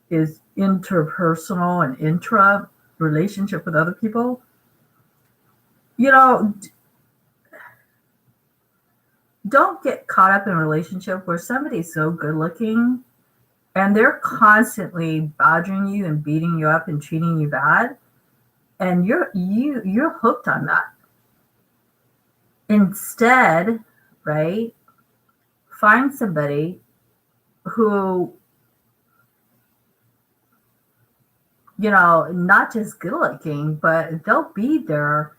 Speaker 1: is interpersonal and intra relationship with other people. You know, don't get caught up in a relationship where somebody's so good looking and they're constantly badgering you and beating you up and treating you bad, and you're hooked on that. Instead, right, find somebody who, not just good looking, but they'll be there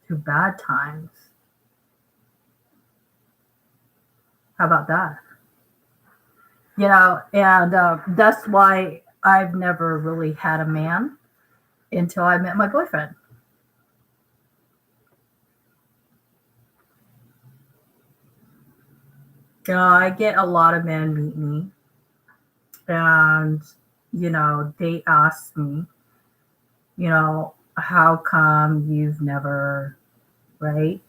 Speaker 1: through bad times. How about that? And that's why I've never really had a man until I met my boyfriend. I get a lot of men meet me, and they ask me, how come you've never, right?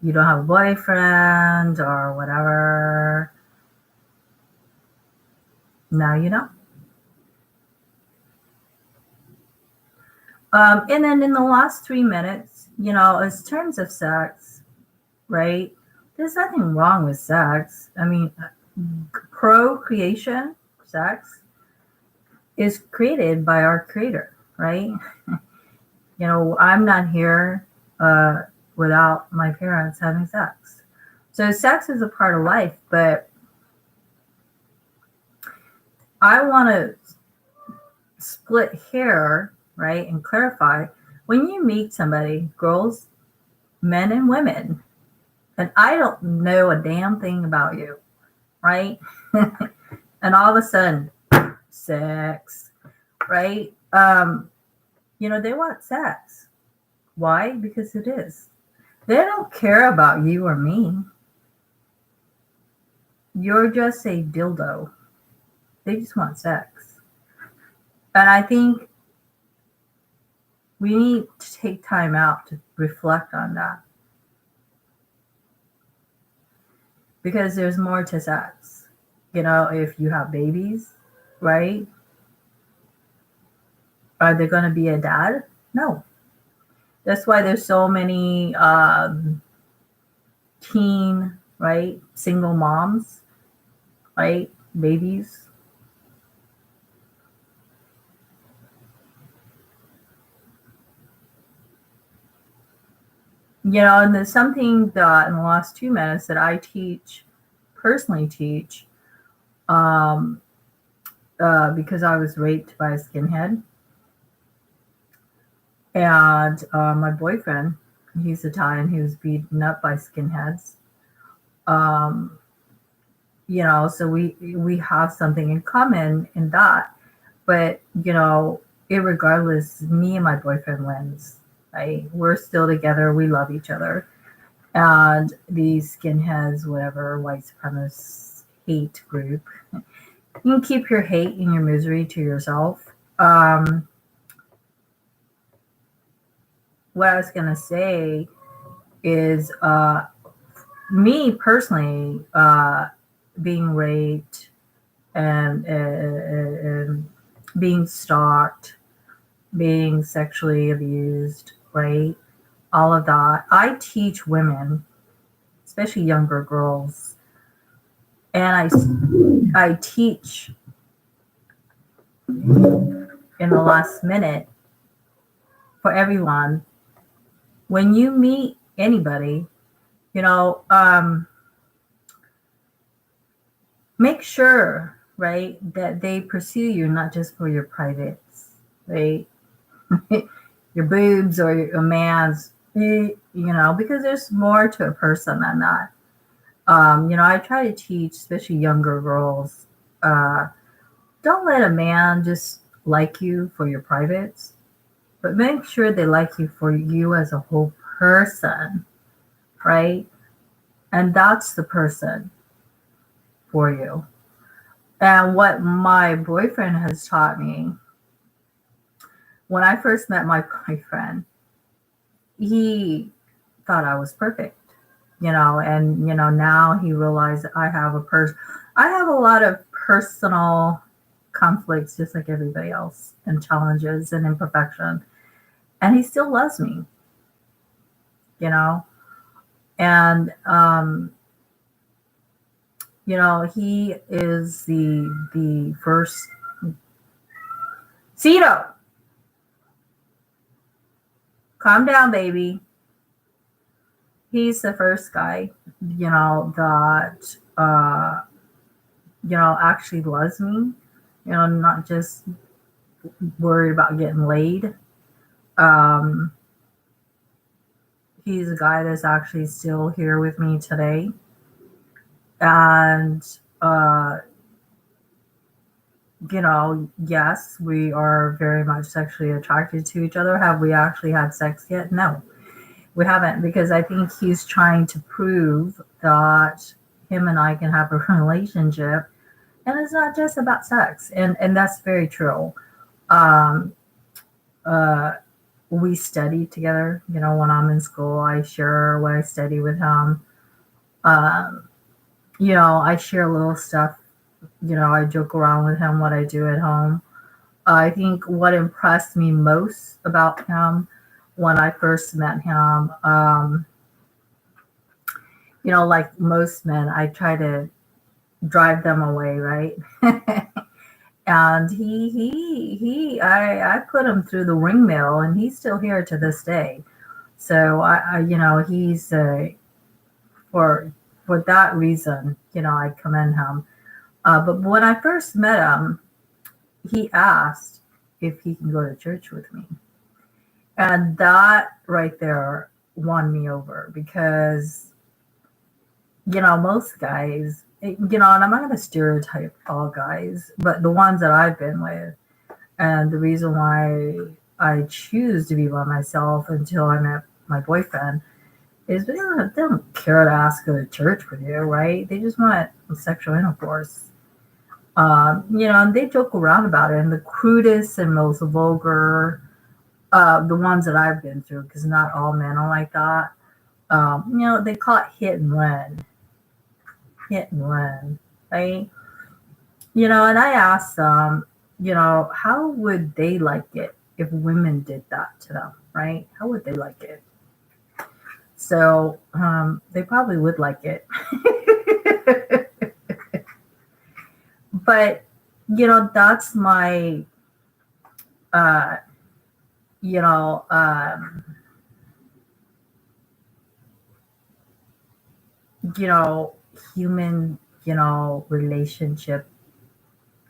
Speaker 1: You don't have a boyfriend or whatever. Now you know. And then in the last 3 minutes, as terms of sex, right? There's nothing wrong with sex. I mean, procreation, sex, is created by our creator, right? I'm not here without my parents having sex. So sex is a part of life, but I want to split hair, right, and clarify. When you meet somebody, girls, men and women, and I don't know a damn thing about you, right? And all of a sudden, sex, right? They want sex. Why? Because it is. They don't care about you or me. You're just a dildo. They just want sex. And I think we need to take time out to reflect on that. Because there's more to sex. If you have babies, right? Are they going to be a dad? No. That's why there's so many teen, right? Single moms, right? Babies. And there's something that in the last 2 minutes that I personally teach, because I was raped by a skinhead. And my boyfriend, he's Italian, he was beaten up by skinheads. So we have something in common in that. But, irregardless, me and my boyfriend wins. Right? We're still together. We love each other. And these skinheads, whatever, white supremacist hate group, you can keep your hate and your misery to yourself. What I was going to say is me personally being raped and being stalked, being sexually abused, right? All of that. I teach women, especially younger girls, and I teach in the last minute for everyone. When you meet anybody, make sure, right, that they pursue you not just for your privates, right? Your boobs or your man's, Because there's more to a person than that. I try to teach, especially younger girls, uh, don't let a man just like you for your privates, but make sure they like you for you as a whole person, right? And that's the person for you. And what my boyfriend has taught me, when I first met my boyfriend, he thought I was perfect, now he realized I have a lot of personal conflicts just like everybody else, and challenges and imperfection. And he still loves me, you know, and he is the first. Cito, calm down, baby. He's the first guy, that actually loves me, not just worried about getting laid. Um, he's a guy that's actually still here with me today. And, yes, we are very much sexually attracted to each other. Have we actually had sex yet? No, we haven't, because I think he's trying to prove that him and I can have a relationship, and it's not just about sex. And that's very true. Um, uh, we study together. When I'm in school, I share what I study with him. Um, I share little stuff. I joke around with him what I do at home. I think what impressed me most about him when I first met him, like most men, I try to drive them away, right? And I put him through the ring mill, and he's still here to this day. So he's for that reason, I commend him. But when I first met him, he asked if he can go to church with me, and that right there won me over, because most guys, and I'm not going to stereotype all guys, but the ones that I've been with, and the reason why I choose to be by myself until I met my boyfriend is they don't care to ask go to church with you, right? They just want sexual intercourse. And they joke around about it, and the crudest and most vulgar, the ones that I've been through, because not all men are like that. They call it hit and run, right? And I asked them, how would they like it if women did that to them, right? How would they like it? So they probably would like it. But, that's my, uh, you know, um, you know, human, relationship,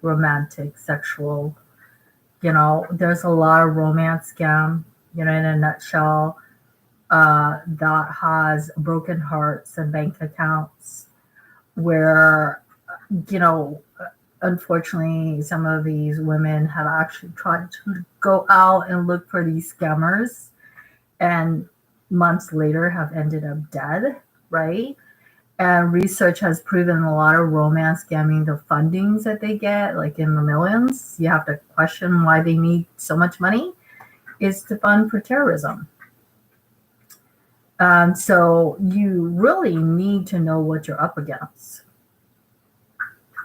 Speaker 1: romantic, sexual, there's a lot of romance scam, in a nutshell, that has broken hearts and bank accounts where, you know, unfortunately, some of these women have actually tried to go out and look for these scammers, and months later have ended up dead, right? And research has proven a lot of romance scamming, the fundings that they get, like in the millions, you have to question why they need so much money, is to fund for terrorism. So you really need to know what you're up against.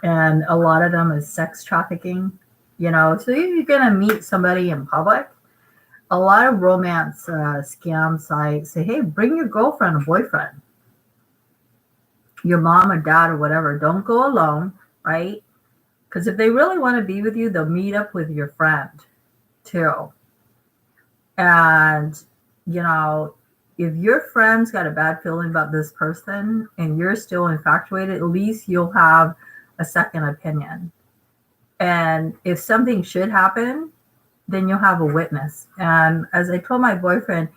Speaker 1: And a lot of them is sex trafficking, so if you're going to meet somebody in public, a lot of romance scam sites say, hey, bring your girlfriend or boyfriend, your mom or dad or whatever. Don't go alone, right? Because if they really want to be with you, they'll meet up with your friend too. And, if your friend's got a bad feeling about this person and you're still infatuated, at least you'll have a second opinion. And if something should happen, then you'll have a witness. And as I told my boyfriend,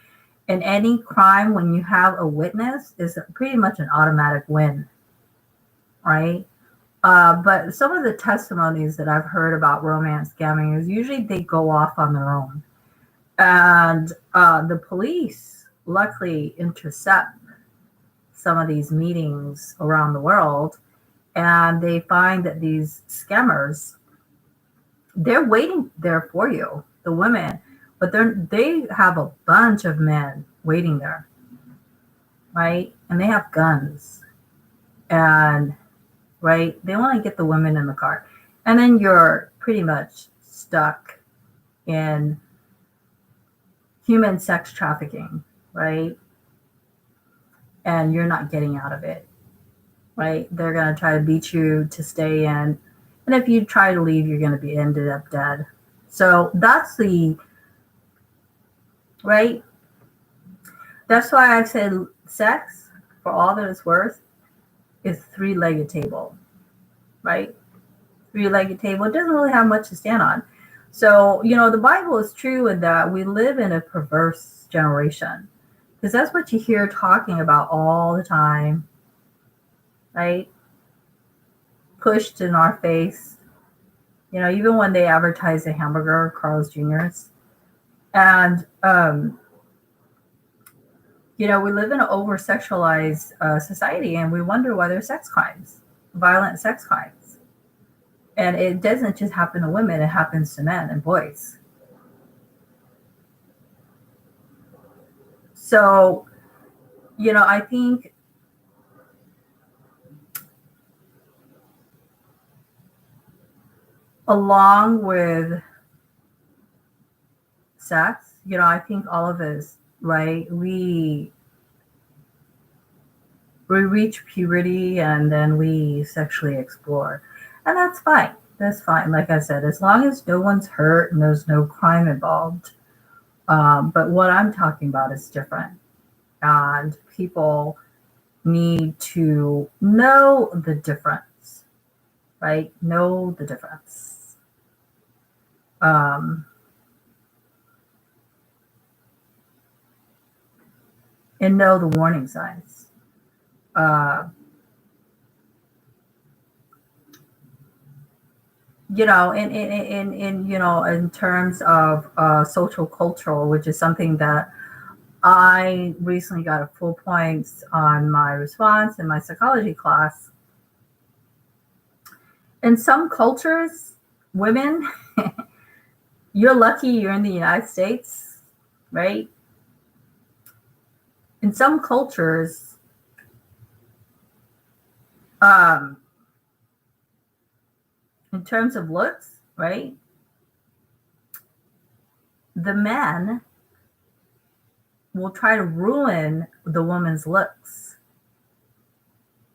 Speaker 1: In any crime, when you have a witness, is pretty much an automatic win, right? But some of the testimonies that I've heard about romance scamming is usually they go off on their own. And the police luckily intercept some of these meetings around the world, and they find that these scammers, they're waiting there for you, the women, but they have a bunch of men waiting there, right? And they have guns, and right, they want to get the women in the car, and then you're pretty much stuck in human sex trafficking, right? And you're not getting out of it, right? They're going to try to beat you to stay in. And if you try to leave, you're going to be ended up dead. So that's right? That's why I said sex, for all that it's worth, is a three-legged table, right? Three-legged table. It doesn't really have much to stand on. So, the Bible is true in that we live in a perverse generation, because that's what you hear talking about all the time, right? Pushed in our face, even when they advertise a hamburger, Carl's Jr.'s. And, we live in an over-sexualized society, and we wonder why there's sex crimes, violent sex crimes. And it doesn't just happen to women, it happens to men and boys. So, I think along with sex, I think all of us, right, we reach puberty and then we sexually explore. And that's fine. That's fine. Like I said, as long as no one's hurt and there's no crime involved. But what I'm talking about is different. And people need to know the difference, right? Know the difference. And know the warning signs. In terms of social cultural, which is something that I recently got a full points on my response in my psychology class. In some cultures, women, you're lucky you're in the United States, right? In some cultures, in terms of looks, right? The men will try to ruin the woman's looks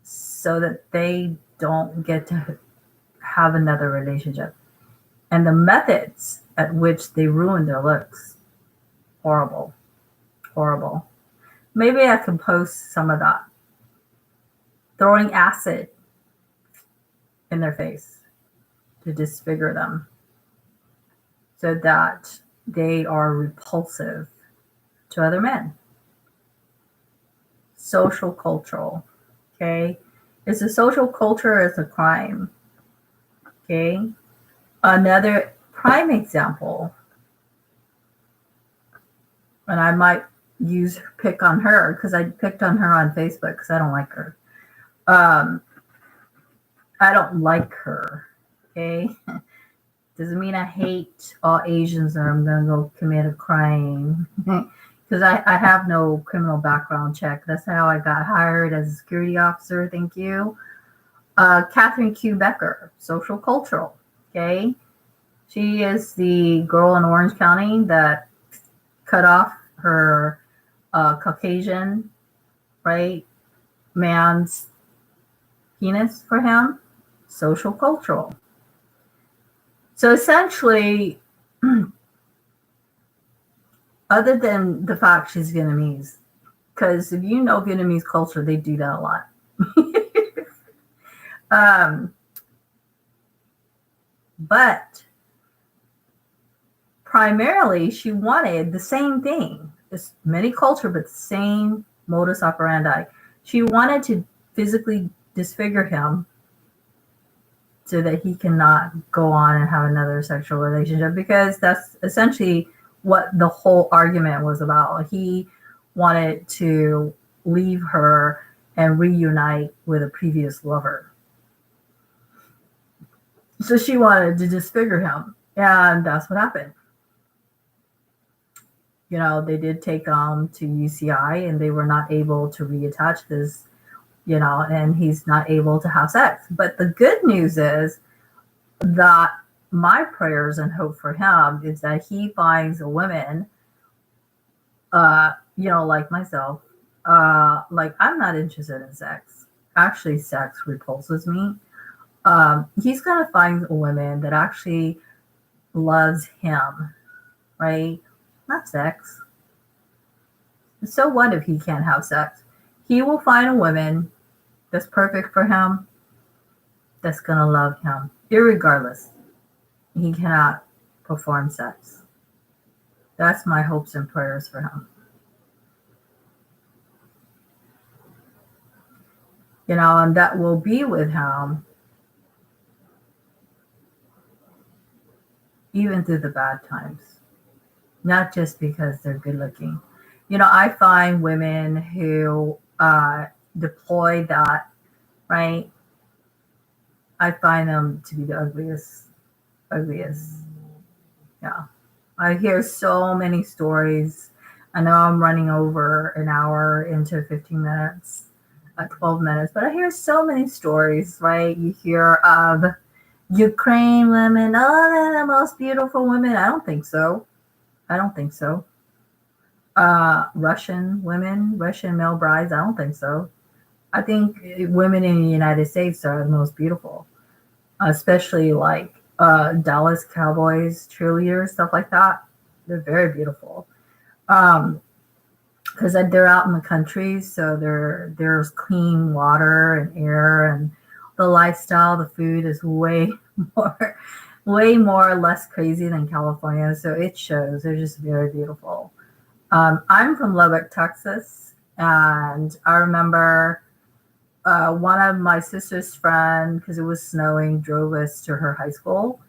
Speaker 1: so that they don't get to have another relationship. And the methods at which they ruin their looks, horrible. Maybe I can post some of that. Throwing acid in their face to disfigure them so that they are repulsive to other men. Social cultural, okay? It's a social culture, it's a crime, okay? Another prime example, and I might pick on her because I picked on her on Facebook because I don't like her. I don't like her, okay? Doesn't mean I hate all Asians or I'm going to go commit a crime. Because I have no criminal background check. That's how I got hired as a security officer. Thank you. Catherine Q. Becker, social cultural, okay? She is the girl in Orange County that cut off her Caucasian, right, man's penis for him. Social cultural. So essentially, other than the fact she's Vietnamese, because if you know Vietnamese culture, they do that a lot. But primarily, she wanted the same thing. it's many culture, but same modus operandi. She wanted to physically disfigure him so that he cannot go on and have another sexual relationship, because that's essentially what the whole argument was about. He wanted to leave her and reunite with a previous lover. So she wanted to disfigure him, and that's what happened. They did take him to UCI, and they were not able to reattach this, and he's not able to have sex. But the good news is that my prayers and hope for him is that he finds a woman, like myself. Like, I'm not interested in sex. Actually, sex repulses me. He's going to find a woman that actually loves him, right? Not sex. So what if he can't have sex? He will find a woman that's perfect for him, that's going to love him, irregardless. He cannot perform sex. That's my hopes and prayers for him. And that will be with him even through the bad times, not just because they're good looking. I find women who deploy that, right? I find them to be the ugliest. Yeah. I hear so many stories. I know I'm running over an hour into 15 minutes, 12 minutes, but I hear so many stories, right? You hear of Ukraine women, oh, they're the most beautiful women. I don't think so. Russian women, Russian male brides, I don't think so. I think women in the United States are the most beautiful, especially like Dallas Cowboys cheerleaders, stuff like that. They're very beautiful. Because they're out in the country, so there's clean water and air, and the lifestyle, the food is way more less crazy than California. So it shows. They're just very beautiful. I'm from Lubbock, Texas, and I remember one of my sister's friends, because it was snowing, drove us to her high school.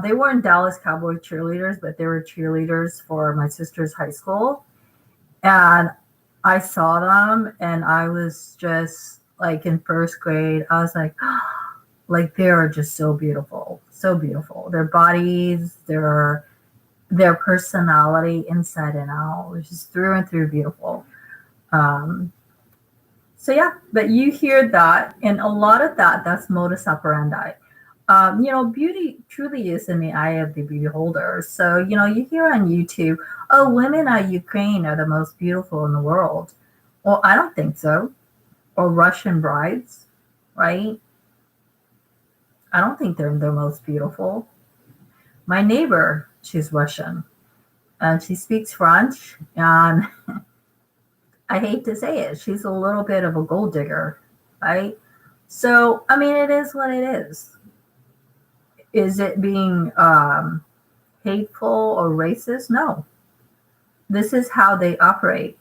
Speaker 1: They weren't Dallas Cowboy cheerleaders, but they were cheerleaders for my sister's high school. And I saw them, and I was just like in first grade. I was like, like, they are just so beautiful, so beautiful. Their bodies, their personality, inside and out, was just through and through beautiful. So yeah, but you hear that, and a lot of that's modus operandi. Beauty truly is in the eye of the beholder. So, you hear on YouTube, oh, women of Ukraine are the most beautiful in the world. Well, I don't think so. Or Russian brides, right? I don't think they're the most beautiful. My neighbor, she's Russian, and she speaks French, and I hate to say it, she's a little bit of a gold digger, right? So, I mean, it is what it is. Is it being hateful or racist? No. This is how they operate.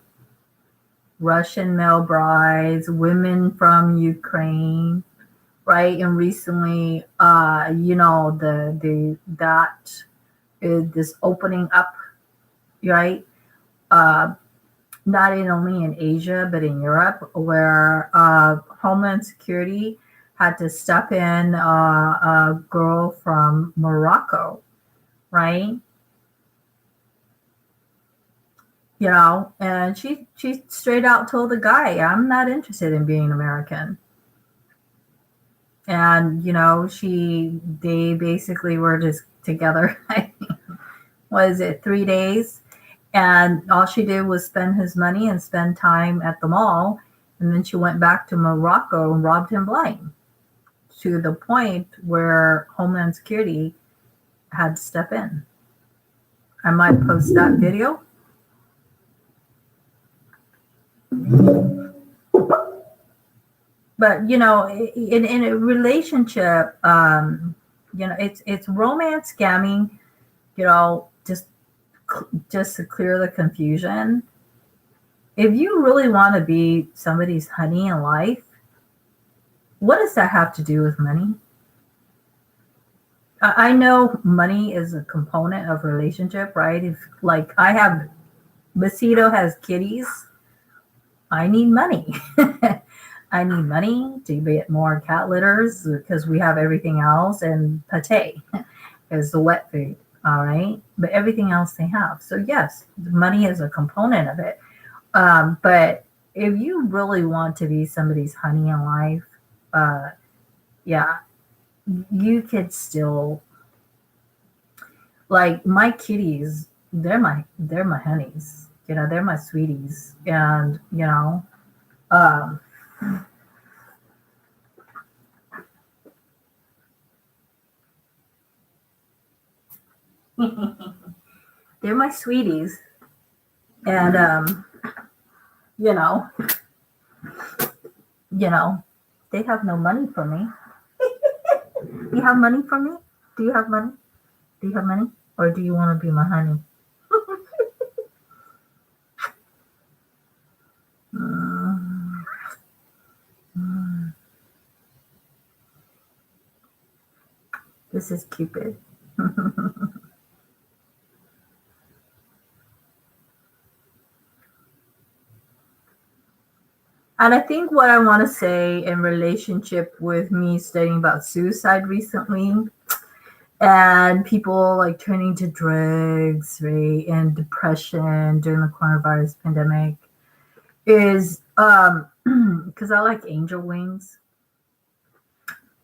Speaker 1: Russian male brides, women from Ukraine, right? And recently, this opening up, right? Not only in Asia, but in Europe, where Homeland Security had to step in a girl from Morocco, right? And she straight out told the guy, I'm not interested in being American. And, they basically were just together, was it 3 days? And all she did was spend his money and spend time at the mall. And then she went back to Morocco and robbed him blind, to the point where Homeland Security had to step in. I might post that video. But, in a relationship, it's romance scamming, just just to clear the confusion, if you really want to be somebody's honey in life, what does that have to do with money? I know money is a component of relationship, right? If like I have Besito has kitties, I need money. I need money to get more cat litters because we have everything else, and pate is the wet food. All right. But everything else they have. So, yes, money is a component of it. But if you really want to be somebody's honey in life, uh, yeah, you could still, like my kitties, they're my honeys. They're my sweeties. And, um, they're my sweeties. And, you know, you know, they have no money for me. You have money for me? Do you have money? Do you have money? Or do you want to be my honey? Mm, mm. This is Cupid. And I think what I want to say in relationship with me studying about suicide recently and people like turning to drugs, right, and depression during the coronavirus pandemic is because I like angel wings.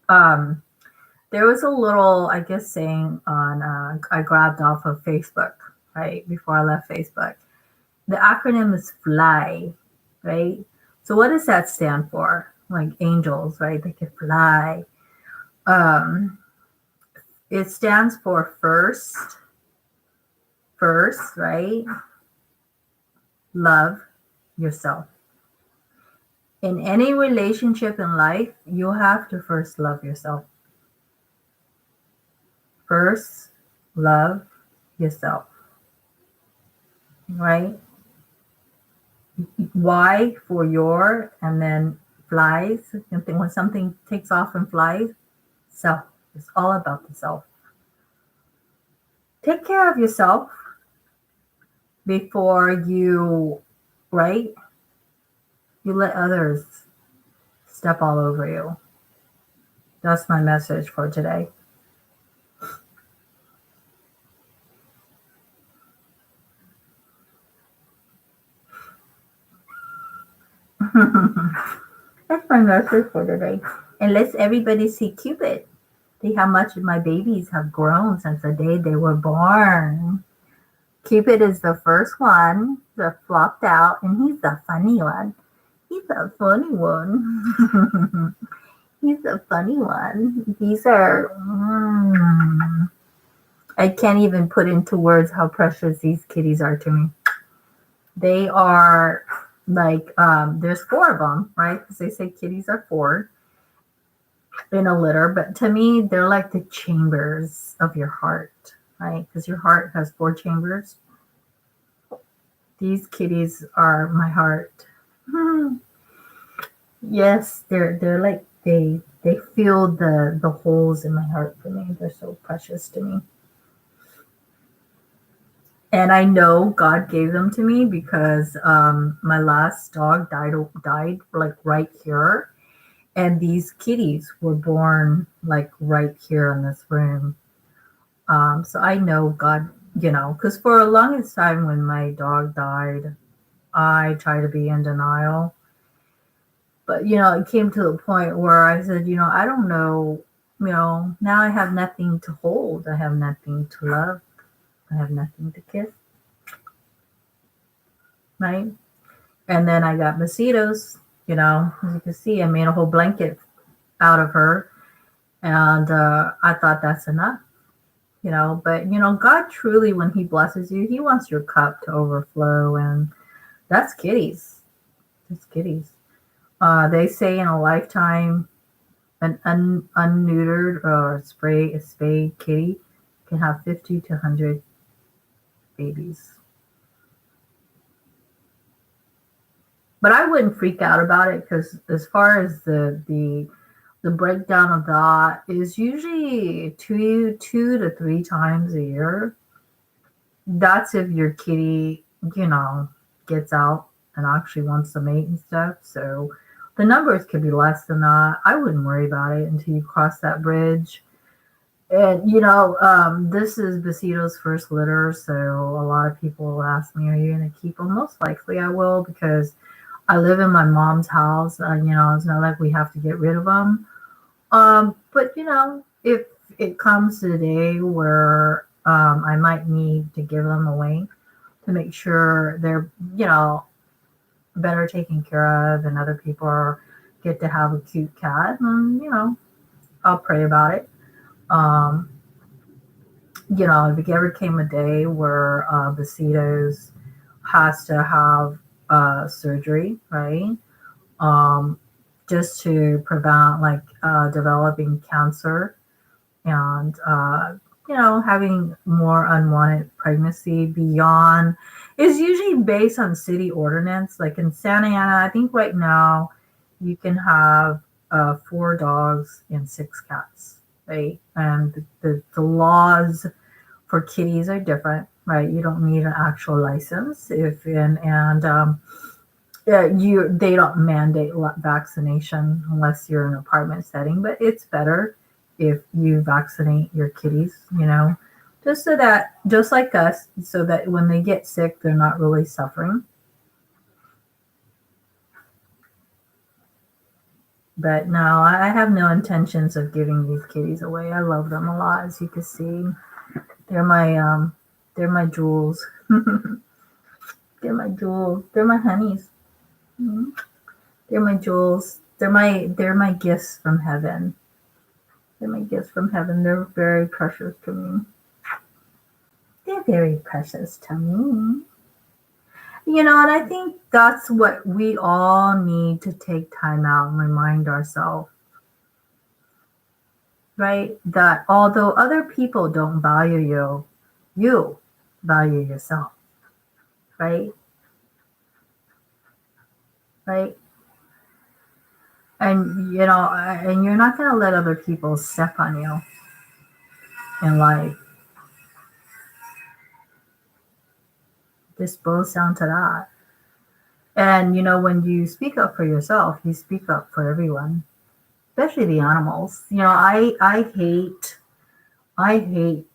Speaker 1: Um, there was a little, I guess, saying on I grabbed off of Facebook right before I left Facebook. The acronym is FLY, right? So what does that stand for? Like angels, right? They can fly. Um, it stands for first, right? Love yourself. In any relationship in life, you have to first love yourself. First, love yourself, right? Y for your, and then flies. When something takes off and flies, self. It's all about the self. Take care of yourself before you, right? You let others step all over you. That's my message for today. That's my message for today. And let's everybody see Cupid. See how much my babies have grown since the day they were born. Cupid is the first one that flopped out, and he's the funny one. He's a funny one. He's a funny one. These are. I can't even put into words how precious these kitties are to me. They are like, there's four of them, right? Because they say kitties are four in a litter, but to me, they're like the chambers of your heart, right? Because your heart has four chambers. These kitties are my heart. Yes, they're like they fill the holes in my heart for me. They're so precious to me. And I know God gave them to me because my last dog died like right here, and these kitties were born like right here in this room. So I know God, because for a longest time when my dog died, I tried to be in denial. But it came to the point where I said, I don't know, now I have nothing to hold. I have nothing to love. I have nothing to kiss. Right? And then I got mosquitoes, as you can see, I made a whole blanket out of her. And I thought that's enough, but, God truly, when he blesses you, he wants your cup to overflow. And that's kitties. That's kitties. They say in a lifetime, an unneutered or a spayed kitty can have 50 to 100 babies. But I wouldn't freak out about it because as far as the breakdown of that is usually two to three times a year. That's if your kitty, gets out and actually wants to mate and stuff. So the numbers could be less than that. I wouldn't worry about it until you cross that bridge. And this is Besito's first litter, so a lot of people will ask me, "Are you going to keep them?" Most likely, I will because I live in my mom's house. It's not like we have to get rid of them. But if it comes to the day where I might need to give them away to make sure they're better taken care of, and other people get to have a cute cat, and I'll pray about it. Um, if it ever came a day where Besitos has to have surgery, right? Um, just to prevent developing cancer and having more unwanted pregnancy beyond is usually based on city ordinance. Like in Santa Ana, I think right now you can have 4 dogs and 6 cats, right? And the laws for kitties are different, right? You don't need an actual license they don't mandate vaccination unless you're in an apartment setting, but it's better if you vaccinate your kitties, just like us, so that when they get sick, they're not really suffering. But no, I have no intentions of giving these kitties away. I love them a lot, as you can see. They're my jewels. They're my jewels. They're my honeys. Mhm. They're my jewels. They're my gifts from heaven. They're my gifts from heaven. They're very precious to me. They're very precious to me. And I think that's what we all need to take time out and remind ourselves, right? That although other people don't value you, you value yourself, right? Right? And you're not going to let other people step on you in life. This boils down to that. And when you speak up for yourself, you speak up for everyone, especially the animals. I hate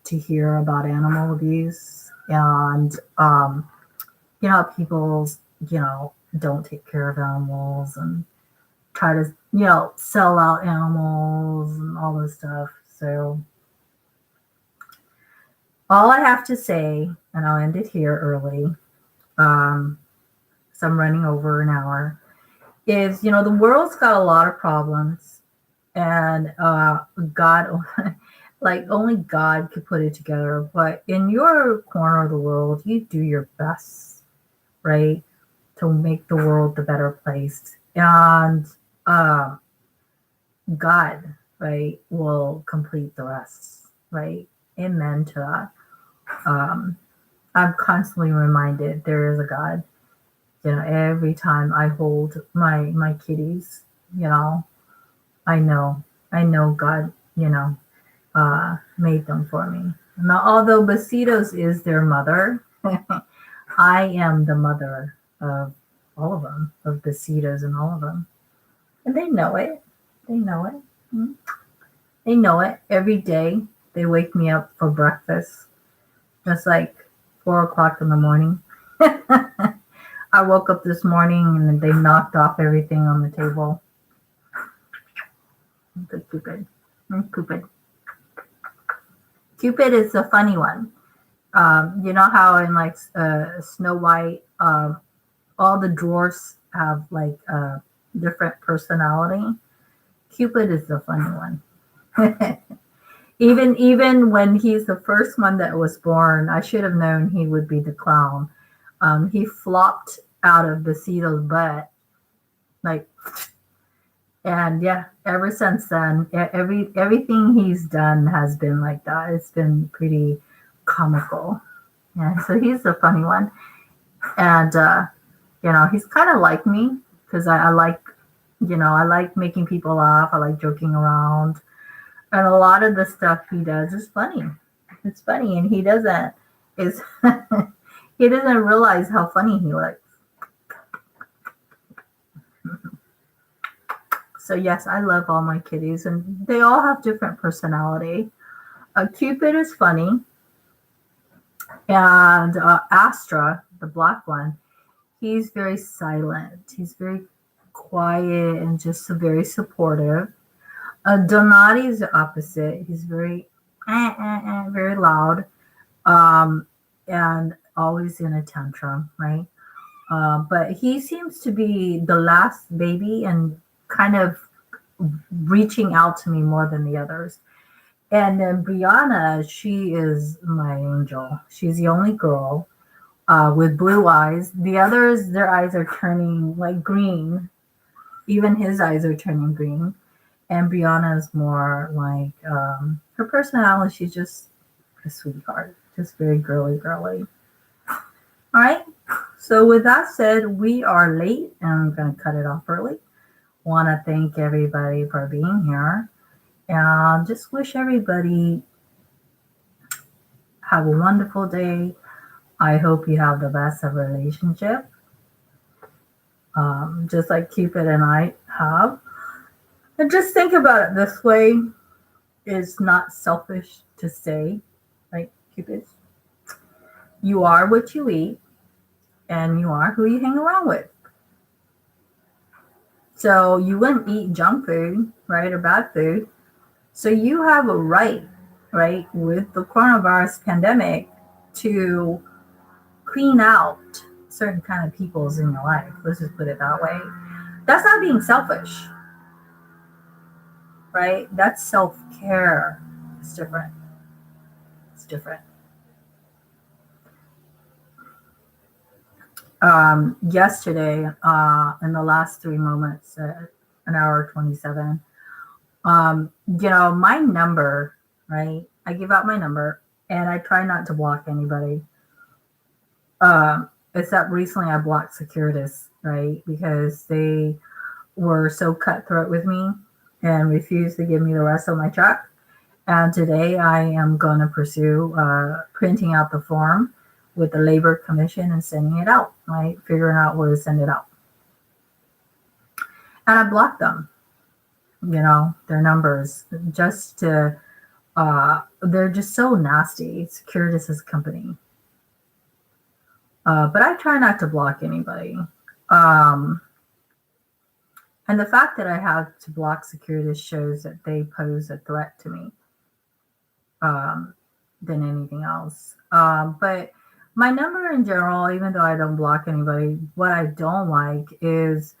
Speaker 1: to hear about animal abuse, and people don't take care of animals and try to sell out animals and all this stuff. So all I have to say, and I'll end it here early, so I'm running over an hour, is the world's got a lot of problems, and God, like only God could put it together. But in your corner of the world, you do your best, right, to make the world the better place, and God, right, will complete the rest, right? Amen to that. I'm constantly reminded there is a God. Every time I hold my kitties, I know God, made them for me. Now, although Besitos is their mother, I am the mother of all of them, of Besitos and all of them, and they know it. They know it. Mm. They know it. Every day they wake me up for breakfast, just like 4 o'clock in the morning. I woke up this morning and they knocked off everything on the table. Cupid. Cupid. Cupid is a funny one. You know how in Snow White, all the dwarfs have different personality. Cupid is the funny one. Even when he's the first one that was born, I should have known he would be the clown. He flopped out of Besito's butt, and yeah, ever since then, everything he's done has been like that. It's been pretty comical. Yeah, so he's the funny one. And, he's kind of like me because I like, I like making people laugh. I like joking around. And a lot of the stuff he does is funny. It's funny. And is, he doesn't realize how funny he looks. So yes, I love all my kitties and they all have different personality. Cupid is funny. And Astra, the black one, he's very silent. He's very quiet and just very supportive. Donati is the opposite. He's very, very loud, um, and always in a tantrum, right? But he seems to be the last baby and kind of reaching out to me more than the others. And then Brianna, she is my angel. She's the only girl with blue eyes. The others, their eyes are turning like green. Even his eyes are turning green. And Brianna is more like her personality. She's just a sweetheart, just very girly, girly. All right. So with that said, we are late, and I'm going to cut it off early. Want to thank everybody for being here, and just wish everybody have a wonderful day. I hope you have the best of relationship, just like Cupid and I have. And just think about it this way: it's not selfish to say, like Cupid, you are what you eat, and you are who you hang around with. So you wouldn't eat junk food, right, or bad food. So you have a right, with the coronavirus pandemic to clean out certain kind of peoples in your life. Let's just put it that way. That's not being selfish, right? That's self-care. It's different. It's different. Yesterday, in the last 3 moments, an hour 27, my number, right? I give out my number and I try not to block anybody. Except recently I blocked Securitas, right? Because they were so cutthroat with me and refused to give me the rest of my check. And today I am going to pursue printing out the form with the Labor Commission and sending it out, right? Figuring out where to send it out. And I blocked them, their numbers, just to, they're just so nasty. Securitas is a company. But I try not to block anybody. And the fact that I have to block Securitas shows that they pose a threat to me than anything else. But my number in general, even though I don't block anybody, what I don't like is,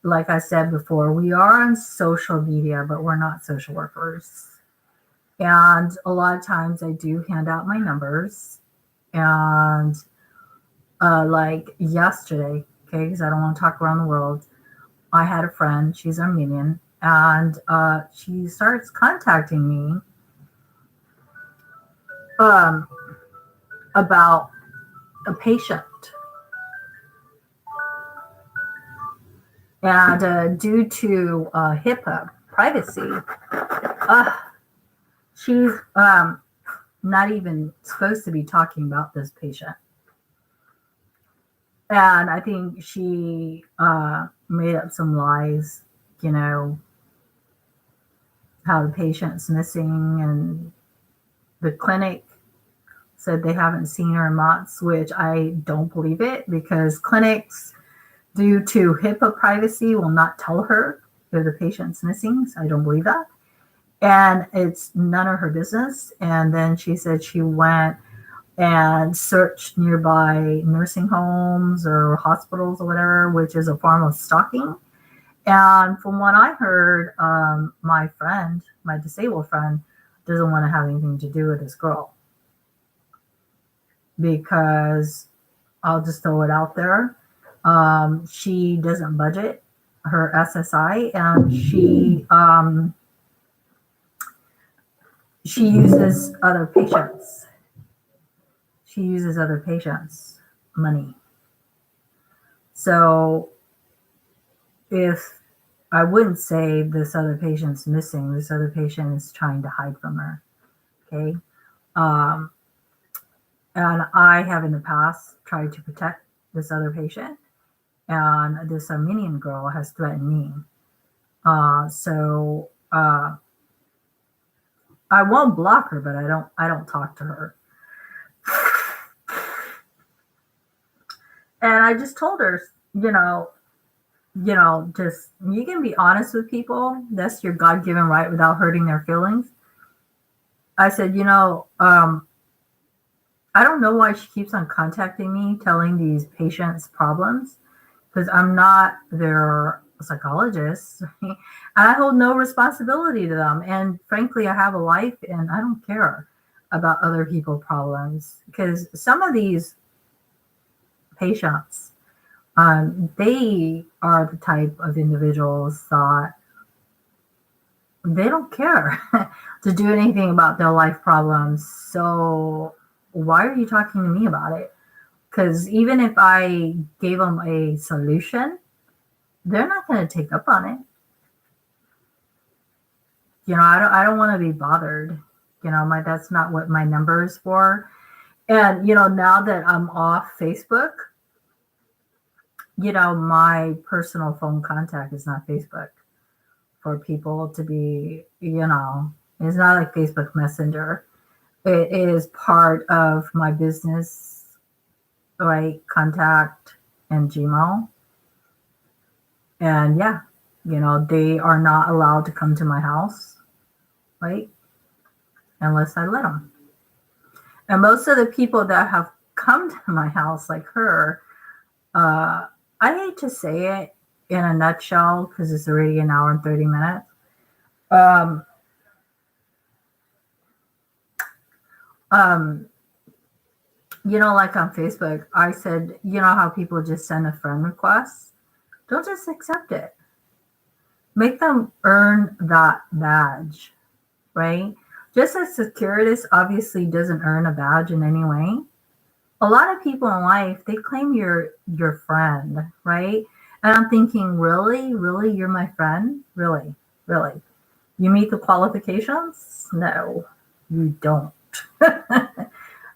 Speaker 1: like I said before, we are on social media, but we're not social workers. And a lot of times I do hand out my numbers. And like yesterday, okay, because I don't want to talk around the world, I had a friend, she's Armenian, and she starts contacting me about a patient. And due to HIPAA privacy, she's not even supposed to be talking about this patient. And I think she made up some lies, how the patient's missing, and the clinic said they haven't seen her in months, which I don't believe it, because clinics, due to HIPAA privacy, will not tell her if the patient's missing. So I don't believe that. And it's none of her business. And then she said she went and searched nearby nursing homes or hospitals or whatever, which is a form of stalking. And from what I heard, my disabled friend, doesn't want to have anything to do with this girl. Because I'll just throw it out there. She doesn't budget her SSI, and she uses other patients. she uses other patients' money. So if I wouldn't say this other patient's missing, this other patient is trying to hide from her. Okay. And I have in the past tried to protect this other patient, and this Armenian girl has threatened me. So I won't block her, but I don't talk to her. And I just told her, just you can be honest with people. That's your God-given right without hurting their feelings. I said, I don't know why she keeps on contacting me, telling these patients problems, because I'm not their psychologist. And I hold no responsibility to them. And frankly, I have a life and I don't care about other people's problems, because some of these patients, they are the type of individuals that they don't care to do anything about their life problems. So why are you talking to me about it? Because even if I gave them a solution, they're not going to take up on it. I don't want to be bothered. That's not what my number is for. And, now that I'm off Facebook, my personal phone contact is not Facebook for people to be, it's not like Facebook Messenger. It is part of my business, right? Contact and Gmail. And yeah, they are not allowed to come to my house, right? Unless I let them. And most of the people that have come to my house, like her, I hate to say it in a nutshell because it's already an hour and 30 minutes. Like on Facebook, I said, how people just send a friend request? Don't just accept it. Make them earn that badge, right? Just as Securitas obviously doesn't earn a badge in any way. A lot of people in life, they claim you're your friend, right? And I'm thinking, really? Really? You're my friend? Really? Really? You meet the qualifications? No, you don't.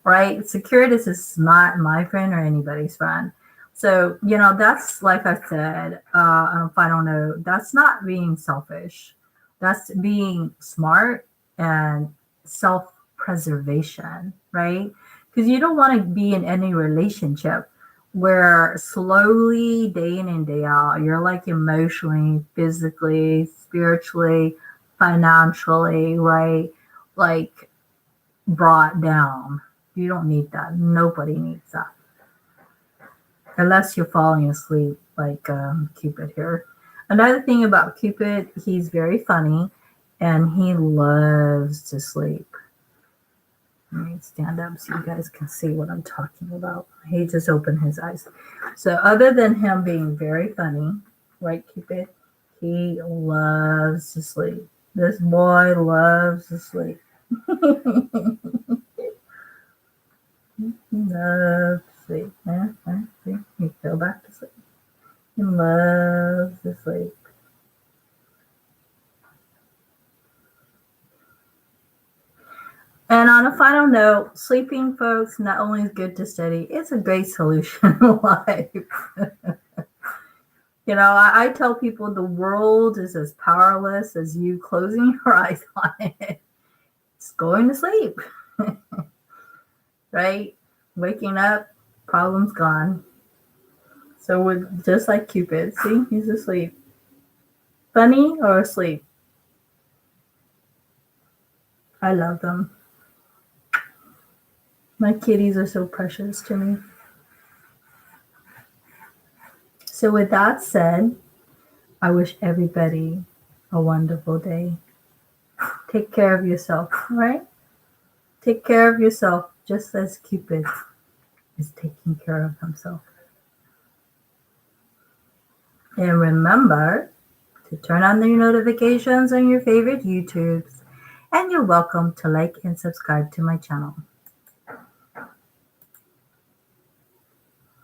Speaker 1: Right? Securitas is not my friend or anybody's friend. So, that's, like I said, on a final note, that's not being selfish. That's being smart and self-preservation, right? Because you don't want to be in any relationship where slowly, day in and day out, you're like emotionally, physically, spiritually, financially, right? Like brought down. You don't need that. Nobody needs that. Unless you're falling asleep like Cupid here. Another thing about Cupid, he's very funny and he loves to sleep. Let me stand up so you guys can see what I'm talking about. He just opened his eyes. So other than him being very funny, right, Cupid, he loves to sleep. This boy loves to sleep. He loves to sleep. See, he fell back to sleep. He loves to sleep. And on a final note, sleeping, folks, not only is good to study, it's a great solution in life. I tell people the world is as powerless as you closing your eyes on it. It's going to sleep. Right? Waking up, problem's gone. So we're just like Cupid. See, he's asleep. Funny or asleep? I love them. My kitties are so precious to me. So with that said, I wish everybody a wonderful day. Take care of yourself, right? Take care of yourself just as Cupid is taking care of himself. And remember to turn on your notifications on your favorite YouTubes. And you're welcome to like and subscribe to my channel.